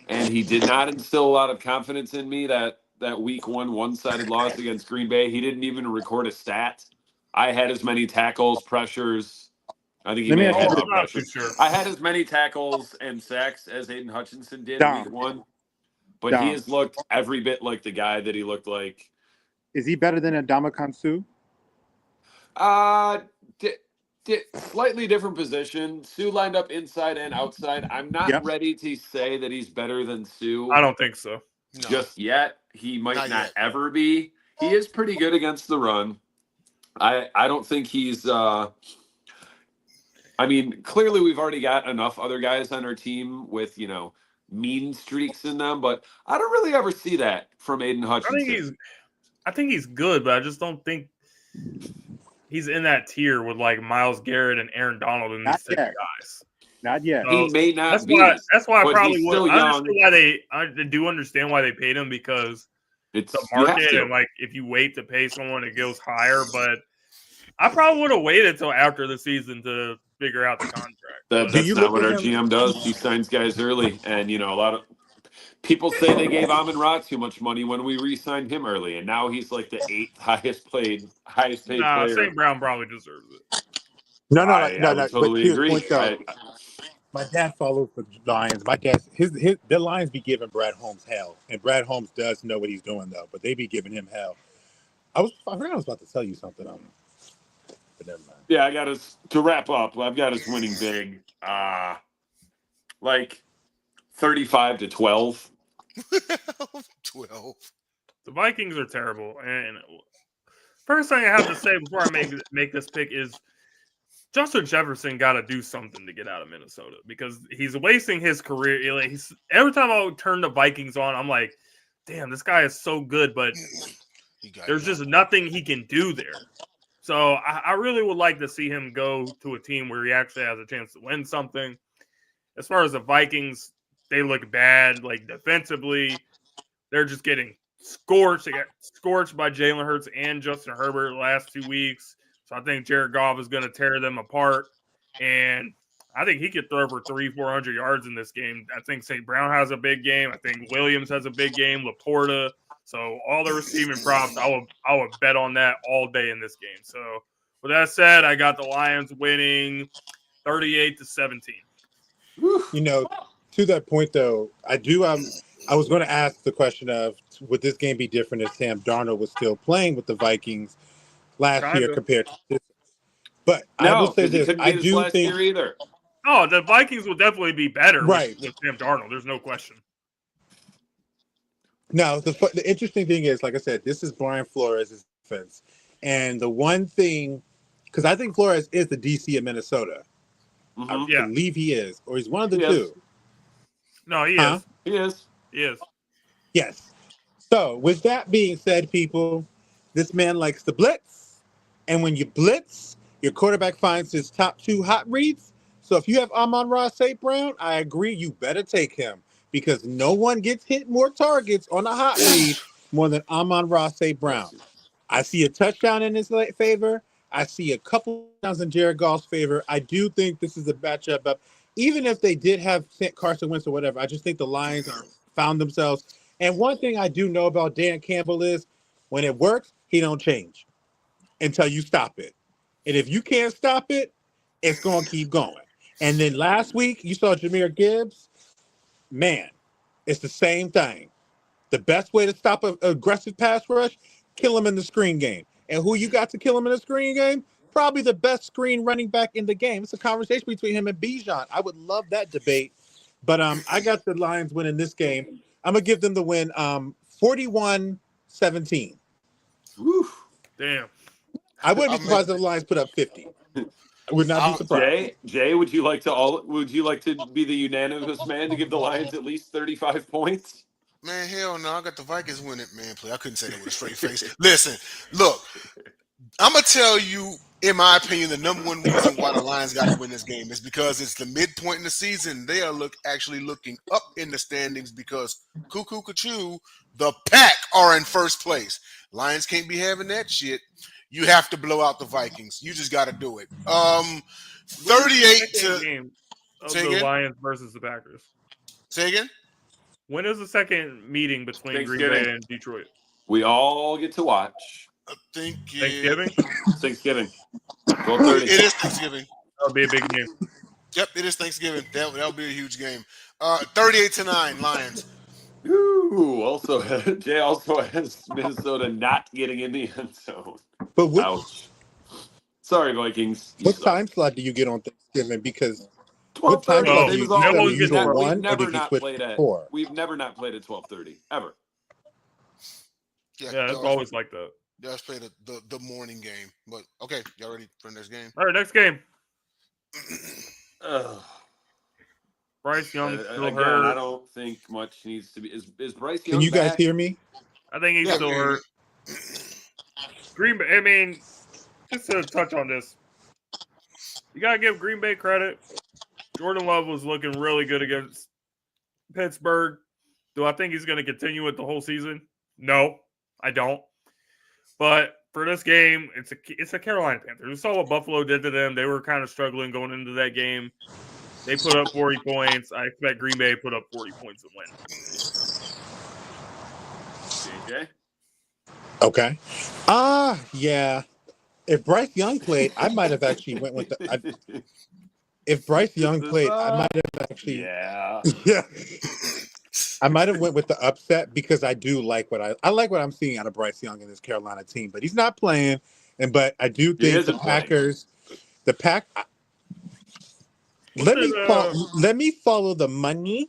and he did not instill a lot of confidence in me that week one-sided loss against Green Bay. He didn't even record a stat. I had as many tackles, pressures. I think he Let me may have ask had you some Not too pressures. sure. I had as many tackles and sacks as Aiden Hutchinson did Dom. week one, but Dom. he has looked every bit like the guy that he looked like. Is he better than Ndamukong Suh? Slightly different position. Sue lined up inside and outside. I'm not Yep. ready to say that he's better than Sue I don't think so. No. just yet. He might Not not yet. ever be. He is pretty good against the run. I don't think he's I mean, clearly we've already got enough other guys on our team with, mean streaks in them, but I don't really ever see that from Aiden Hutchinson. I think he's good, but I just don't think he's in that tier with like Myles Garrett and Aaron Donald and Not these type of yet. guys. Not yet. He So may not that's be. why I but probably he's would. still I young. understand I do understand why they paid him because It's the you have market to. and like if you wait to pay someone, it goes higher. But I probably would have waited till after the season to figure out the contract. That's Do you not look what at our him? GM does. He signs guys early, and a lot of people say they gave Amon Ra too much money when we re-signed him early, and now he's like the eighth highest paid player. St. Brown probably deserves it. No. I would But totally to his agree. point, though, my dad follows the Lions. My dad, the Lions be giving Brad Holmes hell, and Brad Holmes does know what he's doing though. But they be giving him hell. I forgot I was about to tell you something. But never mind. Yeah, I got us to wrap up. I've got us winning big, like 35-12. 12. The Vikings are terrible. And first thing I have to say before I make this pick is Justin Jefferson got to do something to get out of Minnesota because he's wasting his career. Every time I turn the Vikings on, I'm like, damn, this guy is so good, but there's just nothing he can do there. So I really would like to see him go to a team where he actually has a chance to win something. As far as the Vikings, they look bad. Like defensively, they're just getting scorched. They got scorched by Jalen Hurts and Justin Herbert the last 2 weeks. So I think Jared Goff is going to tear them apart. And I think he could throw for 300-400 yards in this game. I think St. Brown has a big game. I think Williams has a big game. Laporta. So all the receiving props, I would bet on that all day in this game. So with that said, I got the Lions winning 38-17. To that point though, I was going to ask the question of would this game be different if Sam Darnold was still playing with the Vikings last year compared to this? But I will say this: I do think either. Oh, the Vikings will definitely be better right with Sam Darnold. There's no question. Now, the interesting thing is, like I said, this is Brian Flores' defense. And the one thing, because I think Flores is the DC of Minnesota. Mm-hmm. I believe he is, or he's one of the two. No, he is. He is. He is. Yes. So, with that being said, people, this man likes to blitz. And when you blitz, your quarterback finds his top 2 hot reads. So, if you have Amon-Ra St. Brown, I agree, you better take him. Because no one gets hit more targets on a hot read more than Amon-Ra St. Brown. I see a touchdown in his favor. I see a couple rounds in Jared Goff's favor. I do think this is a matchup up. Even if they did have Carson Wentz or whatever, I just think the Lions are found themselves. And one thing I do know about Dan Campbell is when it works, he don't change until you stop it. And if you can't stop it, it's going to keep going. And then last week, you saw Jahmyr Gibbs. Man, it's the same thing. The best way to stop an aggressive pass rush, kill him in the screen game. And who you got to kill him in the screen game? Probably the best screen running back in the game. It's a conversation between him and Bijan. I would love that debate. But I got the Lions winning this game. I'm going to give them the win 41-17. Damn. I wouldn't be surprised if the Lions put up 50. I would not be surprised. Jay, would you like to be the unanimous man to give the Lions at least 35 points? Man, hell no. I got the Vikings winning, man. Please. I couldn't say that with a straight face. Listen, look, I'm going to tell you, in my opinion, the number one reason why the Lions got to win this game is because it's the midpoint in the season. They are actually looking up in the standings because cuckoo, the Pack are in first place. Lions can't be having that shit. You have to blow out the Vikings. You just got to do it. 38 to game of the Lions versus the Packers. Say again? When is the second meeting between Green Bay and Detroit? We all get to watch. I think Thanksgiving? Thanksgiving. 12:30. It is Thanksgiving. That'll be a big game. Yep, it is Thanksgiving. That'll be a huge game. 38-9 Lions. Ooh, Jay also has Minnesota not getting in the end zone. But ouch. Sorry, Vikings. What time slot do you get on Thanksgiving? Because 12:30. what time slot do you get on the We've usual never one, or did you not switch played to at 4? We've never not played at 12:30 ever. Yeah, it's always like that. Yeah, let's play the morning game. But okay, y'all ready for the next game? All right, next game. Bryce Young still again, hurt. I don't think much needs to be. Is Bryce Young? Can you guys back? hear me? I think he's still hurt. Green Bay. I mean, just to touch on this, you gotta give Green Bay credit. Jordan Love was looking really good against Pittsburgh. Do I think he's going to continue it the whole season? No, I don't. But for this game, it's a Carolina Panthers. We saw what Buffalo did to them. They were kind of struggling going into that game. They put up 40 points. I expect Green Bay to put up 40 points and win. JJ? Okay. Yeah. If Bryce Young played, I might have actually went with the. If Bryce Young played, I might have actually. Yeah. Yeah. I might have went with the upset because I do like what I like what I'm seeing out of Bryce Young in this Carolina team, but he's not playing. But I do think the Packers, let me follow the money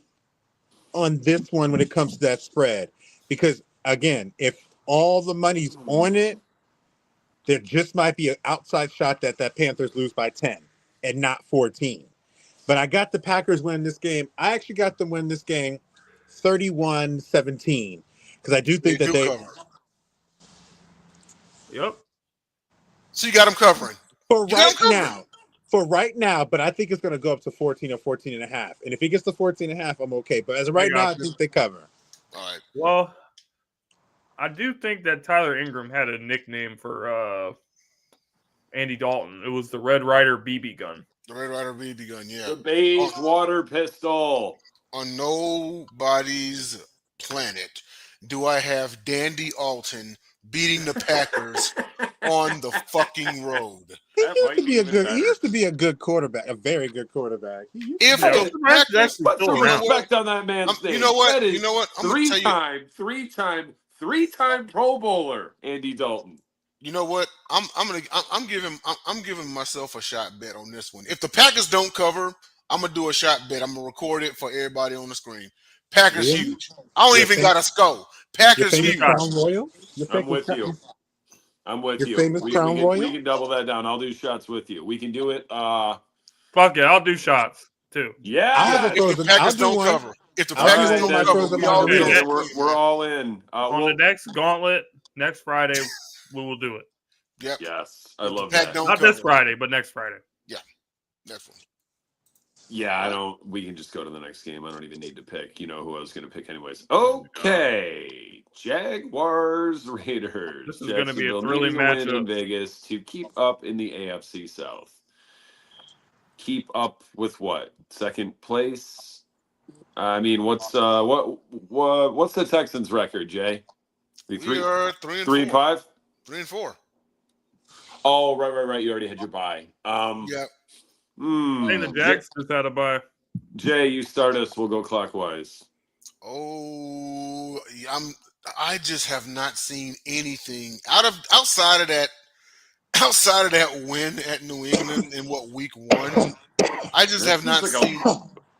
on this one when it comes to that spread, because again, if all the money's on it, there just might be an outside shot that Panthers lose by 10 and not 14. But I got the Packers winning this game. I actually got them win this game 31-17 because I do think that they cover. Yep. So you got them covering. For right now, but I think it's going to go up to 14 or 14 and a half. And if it gets to 14 and a half, I'm okay. But as of right now, I think they cover. All right. Well, I do think that Tyler Ingram had a nickname for Andy Dalton. It was the Red Ryder BB gun. The Red Ryder BB gun, yeah. The beige water pistol. On nobody's planet do I have Dandy Alton beating the Packers on the fucking road. He used to be a good quarterback, a very good quarterback. If the Packers put some respect on that man's name. You know what? I'm three-time Pro Bowler, Andy Dalton. You know what? I'm giving myself a shot bet on this one. If the Packers don't cover, I'm gonna do a shot bet. I'm gonna record it for everybody on the screen. Packers huge. I don't even got a score. Packers huge. Crown Royal? I'm with you. I'm with you. Famous Crown Royal? We can double that down. I'll do shots with you. We can do it. Fuck it, I'll do shots too. Yeah. If the Packers don't cover. If the Packers don't cover, we're all in. On the next Gauntlet, next Friday, we will do it. Yep. Yes. I love that. Not this Friday, but next Friday. Yeah. Next one. Yeah, I don't. We can just go to the next game. I don't even need to pick. You know who I was going to pick anyways. Okay, Jaguars Raiders. This is going to be a Jacksonville thrilling needing a win matchup. in Vegas to keep up in the AFC South. Keep up with what? Second place. I mean, what's the Texans' record, Jay? We are 3-4. 3-5. 3-4. Oh, right. You already had your bye. Yeah. I think the Jags just had a bye. Jay, you start us. We'll go clockwise. Oh, I just have not seen anything outside of that win at New England in week 1. I just have not seen.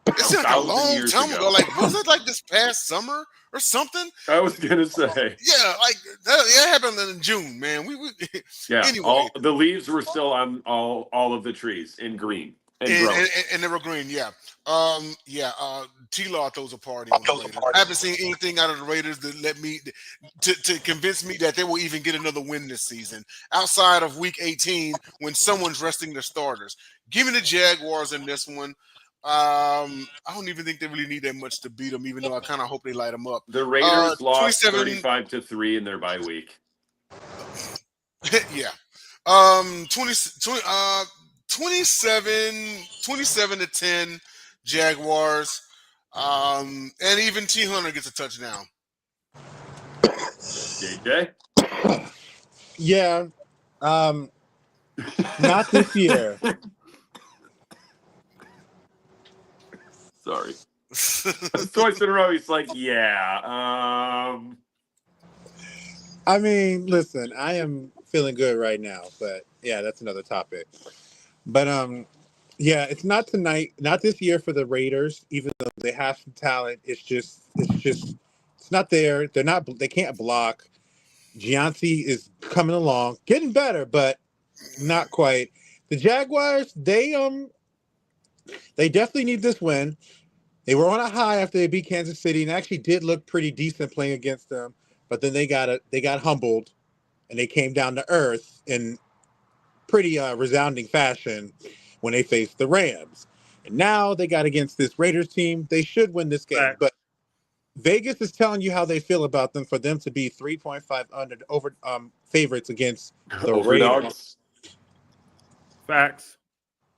It's like a long time ago. Like, was it like this past summer or something? I was gonna say. Yeah, like that happened in June, man. Yeah. Anyway, the leaves were still on all of the trees in green and they were green. Yeah. T-Law throws a party on the Raiders. I haven't seen anything out of the Raiders that let me to convince me that they will even get another win this season outside of week 18 when someone's resting their starters. Give me the Jaguars in this one. I don't even think they really need that much to beat them, even though I kind of hope they light them up. The Raiders lost 35-3 in their bye week. Yeah. 27-10 Jaguars. And even T. Hunter gets a touchdown. JJ? Yeah. Not this year. Sorry. Twice in a row, he's like, yeah. I mean, listen, I am feeling good right now, but yeah, that's another topic. But yeah, it's not tonight, not this year for the Raiders, even though they have some talent. It's not there. They can't block. Gianti is coming along, getting better, but not quite. The Jaguars, they definitely need this win. They were on a high after they beat Kansas City and actually did look pretty decent playing against them, but then they got humbled and they came down to earth in pretty resounding fashion when they faced the Rams. And now they got against this Raiders team. They should win this game, Right. but Vegas is telling you how they feel about them for them to be 3.5 over favorites against the Raiders. Facts.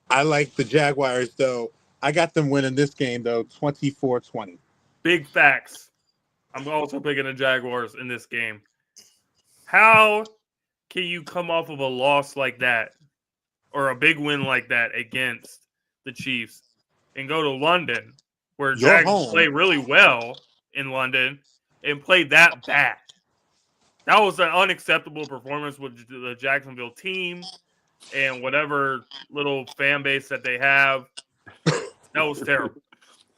I like the Jaguars, though. I got them winning this game, though, 24-20. Big facts. I'm also picking the Jaguars in this game. How can you come off of a loss like that or a big win like that against the Chiefs and go to London where Jags play really well in London and play that bad? That was an unacceptable performance with the Jacksonville team and whatever little fan base that they have. That was terrible.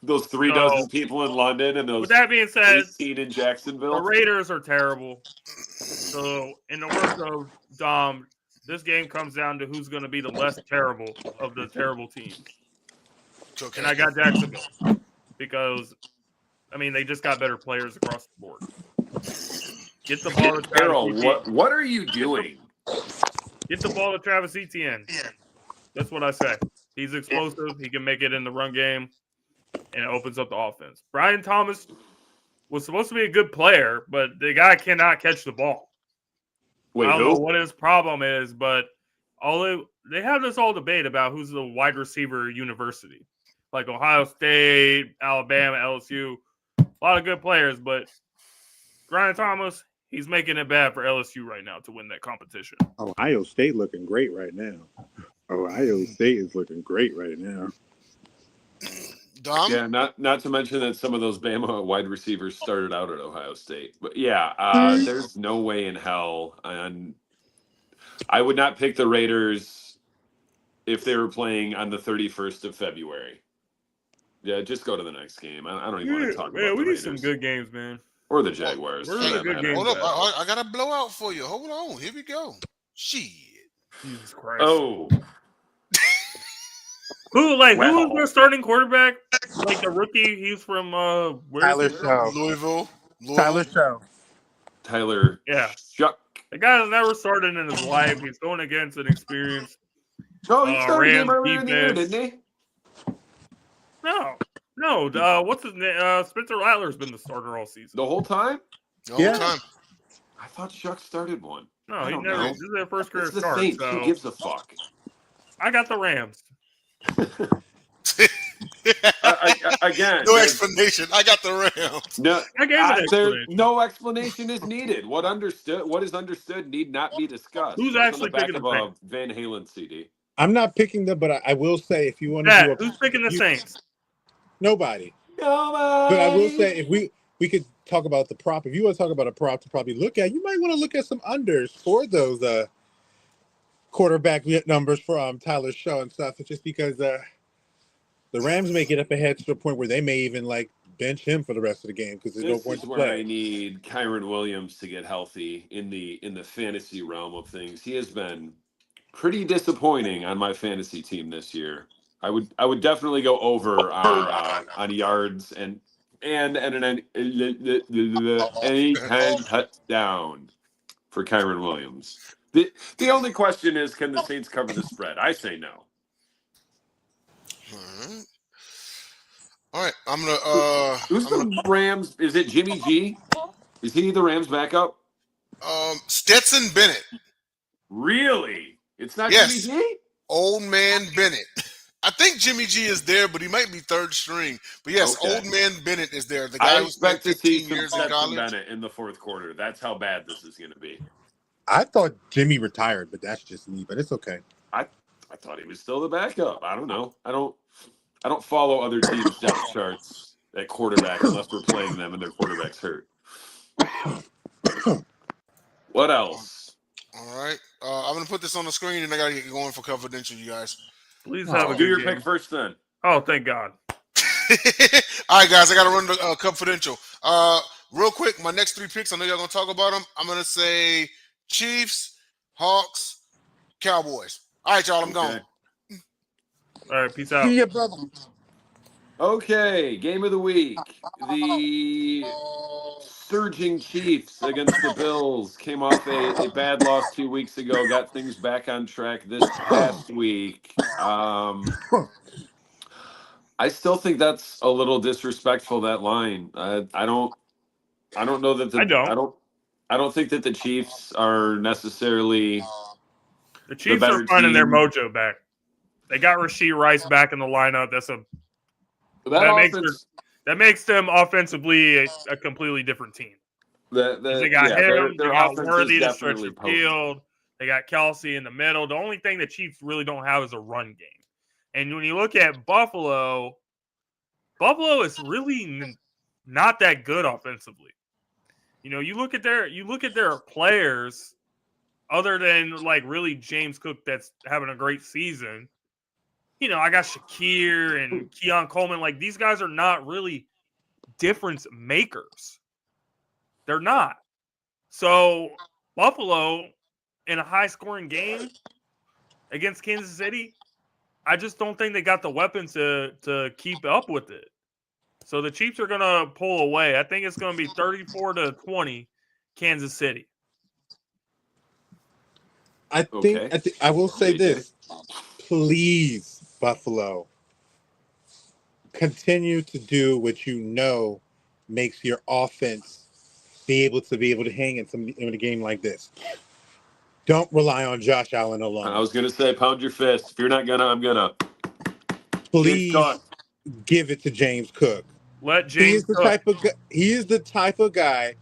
Those 3 dozen people in London and those with that being said, 18 in Jacksonville. The Raiders are terrible. So, in the words of Dom, this game comes down to who's going to be the less terrible of the terrible teams. Okay. And I got Jacksonville because, I mean, they just got better players across the board. Get the ball to Travis Carol, Etienne. what are you doing? Get the ball to Travis Etienne. That's what I say. He's explosive. He can make it in the run game, and it opens up the offense. Brian Thomas was supposed to be a good player, but the guy cannot catch the ball. Wait, I don't know what his problem is, but they have this all debate about who's the wide receiver university. Like Ohio State, Alabama, LSU. A lot of good players, but Brian Thomas, he's making it bad for LSU right now to win that competition. Ohio State looking great right now. Ohio State is looking great right now. Dom? Yeah, not to mention that some of those Bama wide receivers started out at Ohio State. But yeah, there's no way in hell. And I would not pick the Raiders if they were playing on the 31st of February. Yeah, just go to the next game. I don't even want to talk about the we need Raiders. some good games, man. Or the Jaguars. We're in a good game. Hold up. I got a blowout for you. Hold on. Here we go. Shit. Jesus Christ. Oh. Who was their starting quarterback? Like the rookie, he's from Tyler Show. Louisville. Tyler Show. Tyler. Yeah. Shuck. The guy has never started in his life. He's going against an experienced Oh, he started Rams earlier in the year, defense. didn't he? No. What's his name? Spencer Rattler's been the starter all season. The whole time? The whole time. I thought Chuck started one. No, I he don't never. know. This is their first career It's the start. Saints. So Who gives a fuck? I got the Rams. Again, No explanation. I got the Rams. no, I gave an explanation. no explanation is needed. What is understood need not be discussed. Who's That's on actually the back picking of the a Saints? Van Halen CD? I'm not picking them, but I will say if you want to do Who's picking the Saints? nobody. Nobody. But I will say if we could talk about the prop. If you want to talk about a prop to probably look at, you might want to look at some unders for those quarterback numbers for Tyler's show and stuff. It's just because the Rams may get up ahead to the point where they may even like bench him for the rest of the game because there's no This point is to where I play. need Kyron Williams to get healthy in the fantasy realm of things. He has been pretty disappointing on my fantasy team this year. I would definitely go over on yards and an anytime touchdown for Kyron Williams. The only question is, can the Saints cover the spread? I say no. All right. I'm gonna Who's the Rams? Is it Jimmy G? Is he the Rams backup? Stetson Bennett. Really? It's not Yes. Jimmy G? Old man Bennett. I think Jimmy G is there, but he might be third string. But yes, Okay. Old man Bennett is there. The guy I who spent expect to see 15 some years in Stetson college. Bennett in the fourth quarter. That's how bad this is going to be. I thought Jimmy retired, but that's just me. But it's okay. I thought he was still the backup. I don't know. I don't follow other teams' depth charts at quarterback unless we're playing them and their quarterback's hurt. What else? All right. I'm going to put this on the screen, and I got to get going for confidential, you guys. Please have a Do good your game. pick first, then. Oh, thank God. All right, guys, I got to run the confidential. Real quick, my next 3 picks, I know y'all going to talk about them. I'm going to say Chiefs, Hawks, Cowboys. All right, y'all, I'm gone. All right, peace out. See ya, brother. Okay, game of the week. The surging Chiefs against the Bills came off a bad loss 2 weeks ago, got things back on track this past week. I still think that's a little disrespectful, that line. I don't know that I don't think that the Chiefs are necessarily The Chiefs better are finding their team. mojo back. They got Rashee Rice back in the lineup. That makes them offensively a completely different team. They got him. They got Worthy to stretch the field. They got Kelsey in the middle. The only thing the Chiefs really don't have is a run game. And when you look at Buffalo is really not that good offensively. You know, you look at their players, other than like really James Cook that's having a great season. You know, I got Shakir and Keon Coleman. Like, these guys are not really difference makers. They're not. So Buffalo in a high-scoring game against Kansas City, I just don't think they got the weapons to keep up with it. So the Chiefs are going to pull away. I think it's going to be 34-20 Kansas City. I think I will say this. Please, Buffalo, continue to do what you know makes your offense be able to hang in a game like this. Don't rely on Josh Allen alone. I was gonna say, pound your fist. If you're not gonna, I'm gonna. Please give it to James Cook. Let James He is the type of guy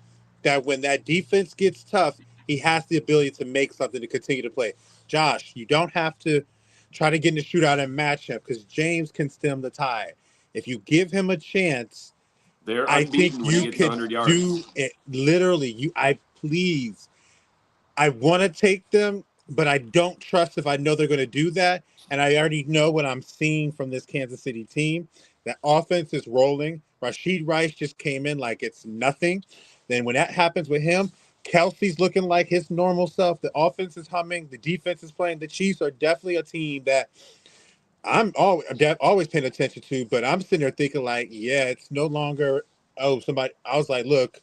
that when that defense gets tough, he has the ability to make something to continue to play. Josh, you don't have to try to get in the shootout and match him because James can stem the tide. If you give him a chance, I think you can do it. Literally, I want to take them, but I don't trust if I know they're going to do that. And I already know what I'm seeing from this Kansas City team. That offense is rolling. Rashee Rice just came in like it's nothing. Then when that happens with him, Kelsey's looking like his normal self. The offense is humming. The defense is playing. The Chiefs are definitely a team that I'm always paying attention to, but I'm sitting there thinking like, yeah, it's no longer, somebody. I was like, look,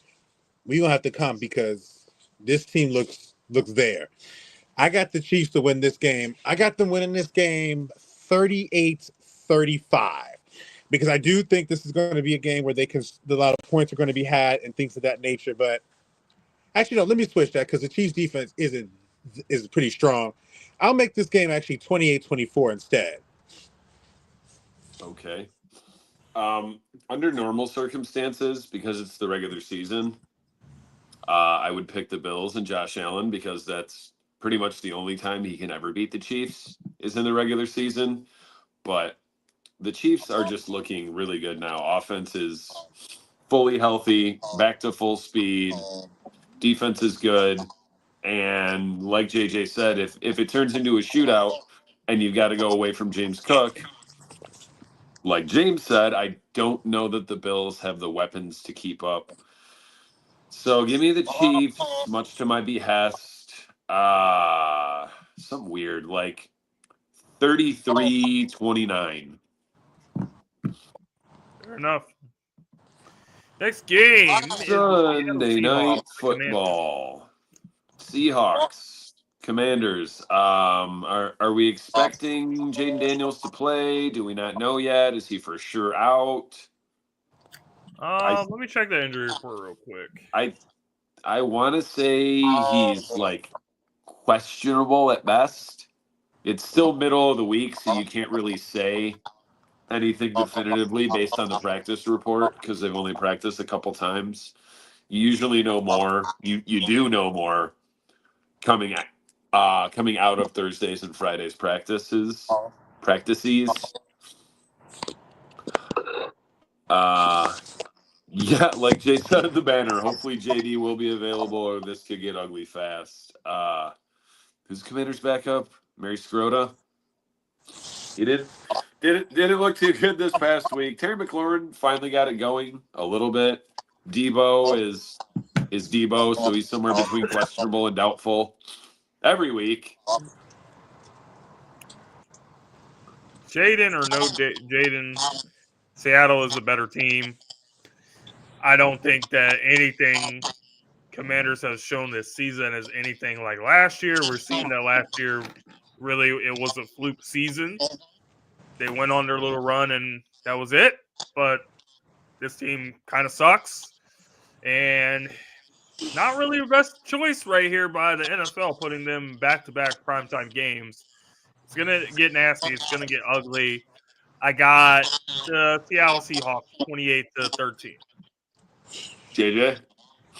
we're going to have to come because this team looks there. I got the Chiefs to win this game. I got them winning this game 38-35. because I do think this is going to be a game where a lot of points are going to be had and things of that nature. But actually, no, let me switch that because the Chiefs defense is pretty strong. I'll make this game actually 28-24 instead. Okay. Under normal circumstances, because it's the regular season, I would pick the Bills and Josh Allen because that's pretty much the only time he can ever beat the Chiefs is in the regular season. But the Chiefs are just looking really good now. Offense is fully healthy, back to full speed. Defense is good. And like JJ said, if it turns into a shootout and you've got to go away from James Cook, like James said, I don't know that the Bills have the weapons to keep up. So give me the Chiefs, much to my behest. Something weird, like 33-29. Fair enough. Next game is Sunday the night Seahawks, the Commanders. football. Seahawks, Commanders. Are we expecting Jaden Daniels to play? Do we not know yet? Is he for sure out? Let me check the injury report real quick. I want to say he's like questionable at best. It's still middle of the week, so you can't really say anything definitively based on the practice report because they've only practiced a couple times. You usually know more. You do know more coming out of Thursdays and Fridays practices. Yeah, like Jay said in the banner, hopefully JD will be available or this could get ugly fast. Who's the Commander's backup? Mary Scrota. He didn't look too good this past week. Terry McLaurin finally got it going a little bit. Debo is Debo, so he's somewhere between questionable and doubtful every week. Jaden or no Jaden, Seattle is a better team. I don't think that anything Commanders has shown this season is anything like last year. We're seeing that last year, really, it was a fluke season. They went on their little run, and that was it. But this team kind of sucks. And not really the best choice right here by the NFL, putting them back-to-back primetime games. It's going to get nasty. It's going to get ugly. I got the Seattle Seahawks 28-13. JJ?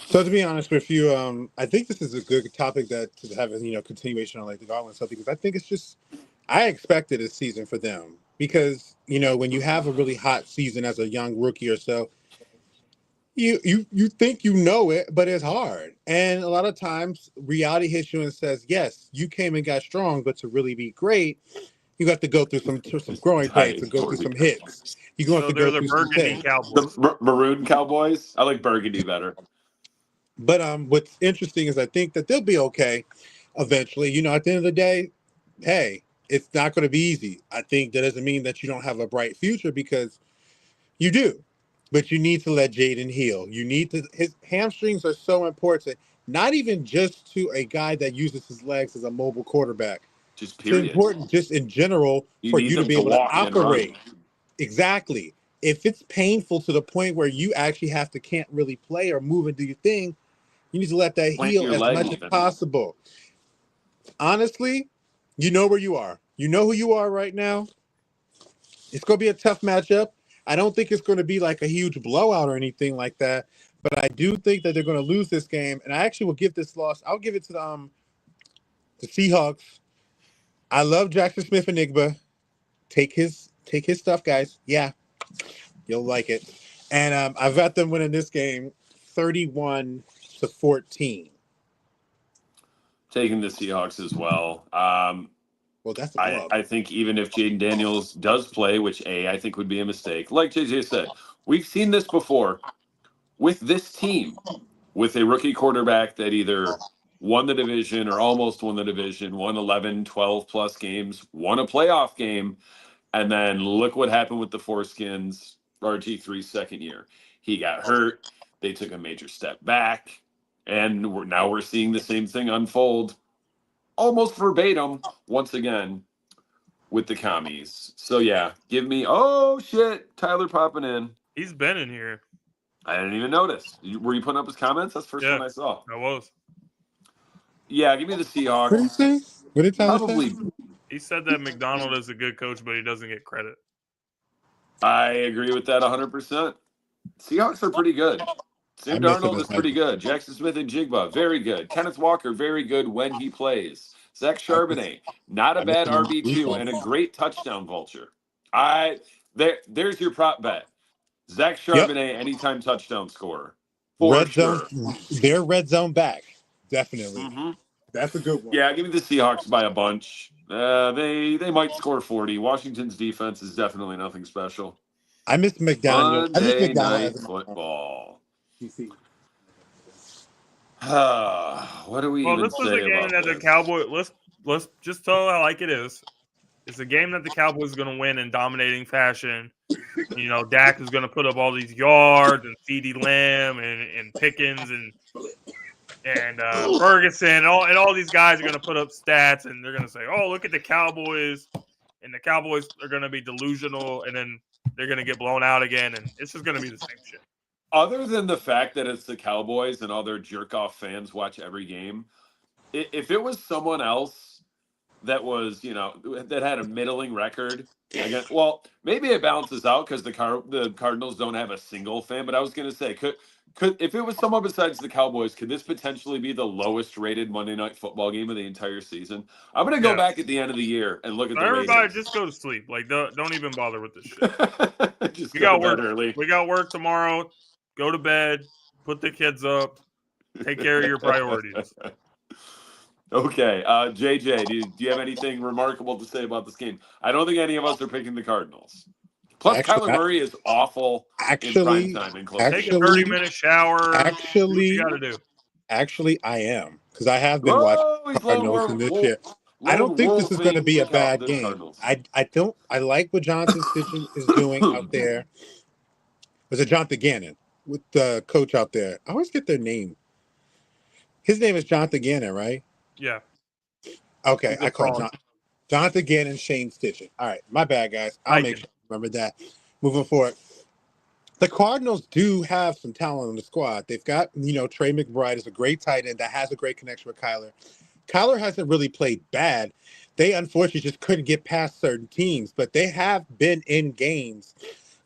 So to be honest with you, I think this is a good topic to have a continuation on like the Gauntlet stuff because I think it's just I expected a season for them because when you have a really hot season as a young rookie or so, you think it, but it's hard, and a lot of times reality hits you and says, yes, you came and got strong, but to really be great, you have to go through some growing pains and go through some hits. You're going to have to go they're the through some Burgundy things. Cowboys. The Maroon Cowboys? I like Burgundy better. But what's interesting is I think that they'll be okay eventually. At the end of the day, hey, it's not going to be easy. I think that doesn't mean that you don't have a bright future because you do. But you need to let Jaden heal. His hamstrings are so important, not even just to a guy that uses his legs as a mobile quarterback. Just It's period. important just in general for need you to them be able to walk and run. operate. Exactly. If it's painful to the point where you actually can't really play or move and do your thing, you need to let that Plant heal your as leg much even. as possible. Honestly, you know where you are. You know who you are right now. It's going to be a tough matchup. I don't think it's going to be like a huge blowout or anything like that, but I do think that they're going to lose this game. And I actually will give this loss. I'll give it to the Seahawks. I love Jackson Smith Enigma. Take his stuff, guys. Yeah, you'll like it. And I've got them winning this game 31-14. Taking the Seahawks as well. Well, that's a dub. I think even if Jaden Daniels does play, which I think would be a mistake, like JJ said, we've seen this before with this team, with a rookie quarterback that either won the division or almost won the division, won 11, 12 plus games, won a playoff game, and then look what happened with the Foreskins RG3's second year. He got hurt. They took a major step back, and now we're seeing the same thing unfold almost verbatim once again with the commies. So yeah, give me. Oh shit, Tyler popping in. He's been in here. I didn't even notice. Were you putting up his comments? That's the first Yeah. one I saw. I was. Yeah, give me the What did he Seahawks. say? What did Tyler Probably. say? He said that McDonald is a good coach, but he doesn't get credit. I agree with that 100%. Seahawks are pretty good. Sam I miss him Darnold as is pretty good. Jackson Smith and Jigba, very good. Kenneth Walker, very good when he plays. Zach Charbonnet, not a I miss bad him in RB2 and a defense. great touchdown vulture. There's your prop bet. Zach Yep. Charbonnet, anytime touchdown scorer. For sure. They're red zone back. Definitely. Mm-hmm. That's a good one. Yeah, give me the Seahawks by a bunch. They might score 40. Washington's defense is definitely nothing special. I miss McDaniel. Monday Night Football. What do we even This was say a game about that this? the Cowboys. Let's just tell it like it is. It's a game that the Cowboys are going to win in dominating fashion. You know, Dak is going to put up all these yards, and CeeDee Lamb and Pickens and Ferguson and all these guys are going to put up stats, and they're going to say, "Oh, look at the Cowboys," and the Cowboys are going to be delusional, and then they're going to get blown out again, and it's just going to be the same shit. Other than the fact that it's the Cowboys and all their jerk-off fans watch every game, if it was someone else that was, that had a middling record, again, well, maybe it balances out because the Cardinals don't have a single fan. But I was going to say, could if it was someone besides the Cowboys, could this potentially be the lowest rated Monday Night Football game of the entire season? I'm going to go back at the end of the year and look at the everybody ratings. just go to sleep. Like, don't even bother with this shit. Just we go got to bed work early. We got work tomorrow. Go to bed. Put the kids up. Take care of your priorities. Okay, JJ, do you have anything remarkable to say about this game? I don't think any of us are picking the Cardinals. Plus, Kyler Murray is awful in prime time and close. Take a 30-minute shower. Do what you got to do. Actually, I am because I have been watching Cardinals in this year. I don't think this is going to be a bad game. I like what Jonathan Stitchen is doing out there. Was it Jonathan Gannon with the coach out there? I always get their name. His name is Jonathan Gannon, right? Yeah. Okay, I call Jonathan Gannon, Shane Stitchen. All right, my bad, guys. I'll make sure I remember that. Moving forward, the Cardinals do have some talent on the squad. They've got, Trey McBride is a great tight end that has a great connection with Kyler. Kyler hasn't really played bad. They unfortunately just couldn't get past certain teams, but they have been in games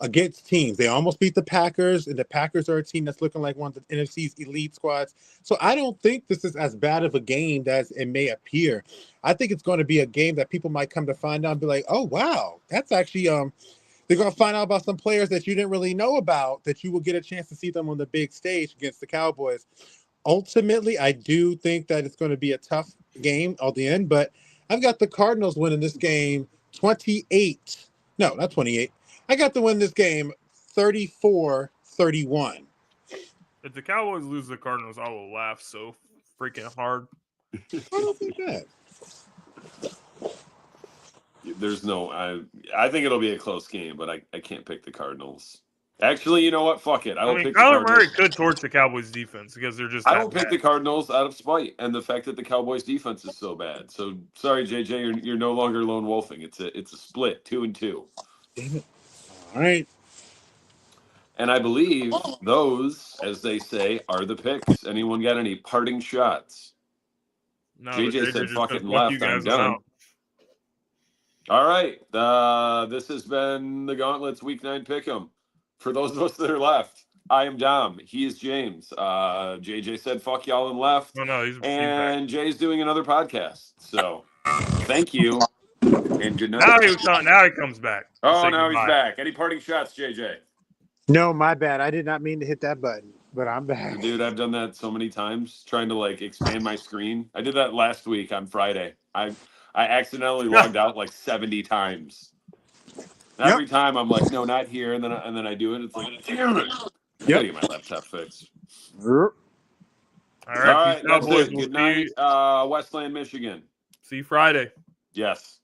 against teams. They almost beat the Packers, and the Packers are a team that's looking like one of the NFC's elite squads. So I don't think this is as bad of a game as it may appear. I think it's going to be a game that people might come to find out and be like, oh, wow, that's actually they're going to find out about some players that you didn't really know about, that you will get a chance to see them on the big stage against the Cowboys. Ultimately, I do think that it's going to be a tough game at the end, but I've got the Cardinals winning this game 28. No, not 28. I got to win this game 34-31. If the Cowboys lose the Cardinals, I will laugh so freaking hard. I don't think that. There's no, I think it'll be a close game, but I can't pick the Cardinals. Actually, you know what? Fuck it. I mean, pick Kyler Murray could torch the Cowboys defense because they're just. I will pick the Cardinals out of spite and the fact that the Cowboys defense is so bad. So sorry, JJ, you're no longer lone wolfing. It's a split 2-2. Damn it. All right. And I believe those, as they say, are the picks. Anyone got any parting shots? No, JJ said fuck it and left. I'm done. All right. This has been the Gauntlets Week 9 Pick'em. For those of us that are left, I am Dom. He is James. JJ said fuck y'all and left. And Jay's doing another podcast. So thank you. And good night. Now he comes back. Oh, now he's back. Any parting shots, JJ? No, my bad. I did not mean to hit that button, but I'm back. Dude, I've done that so many times, trying to expand my screen. I did that last week on Friday. I accidentally logged out 70 times. Every time I'm like, no, not here, and then I do it. It's like, damn it! I gotta get my laptop fixed. All right, that's it. Good night, Westland, Michigan. See you Friday. Yes.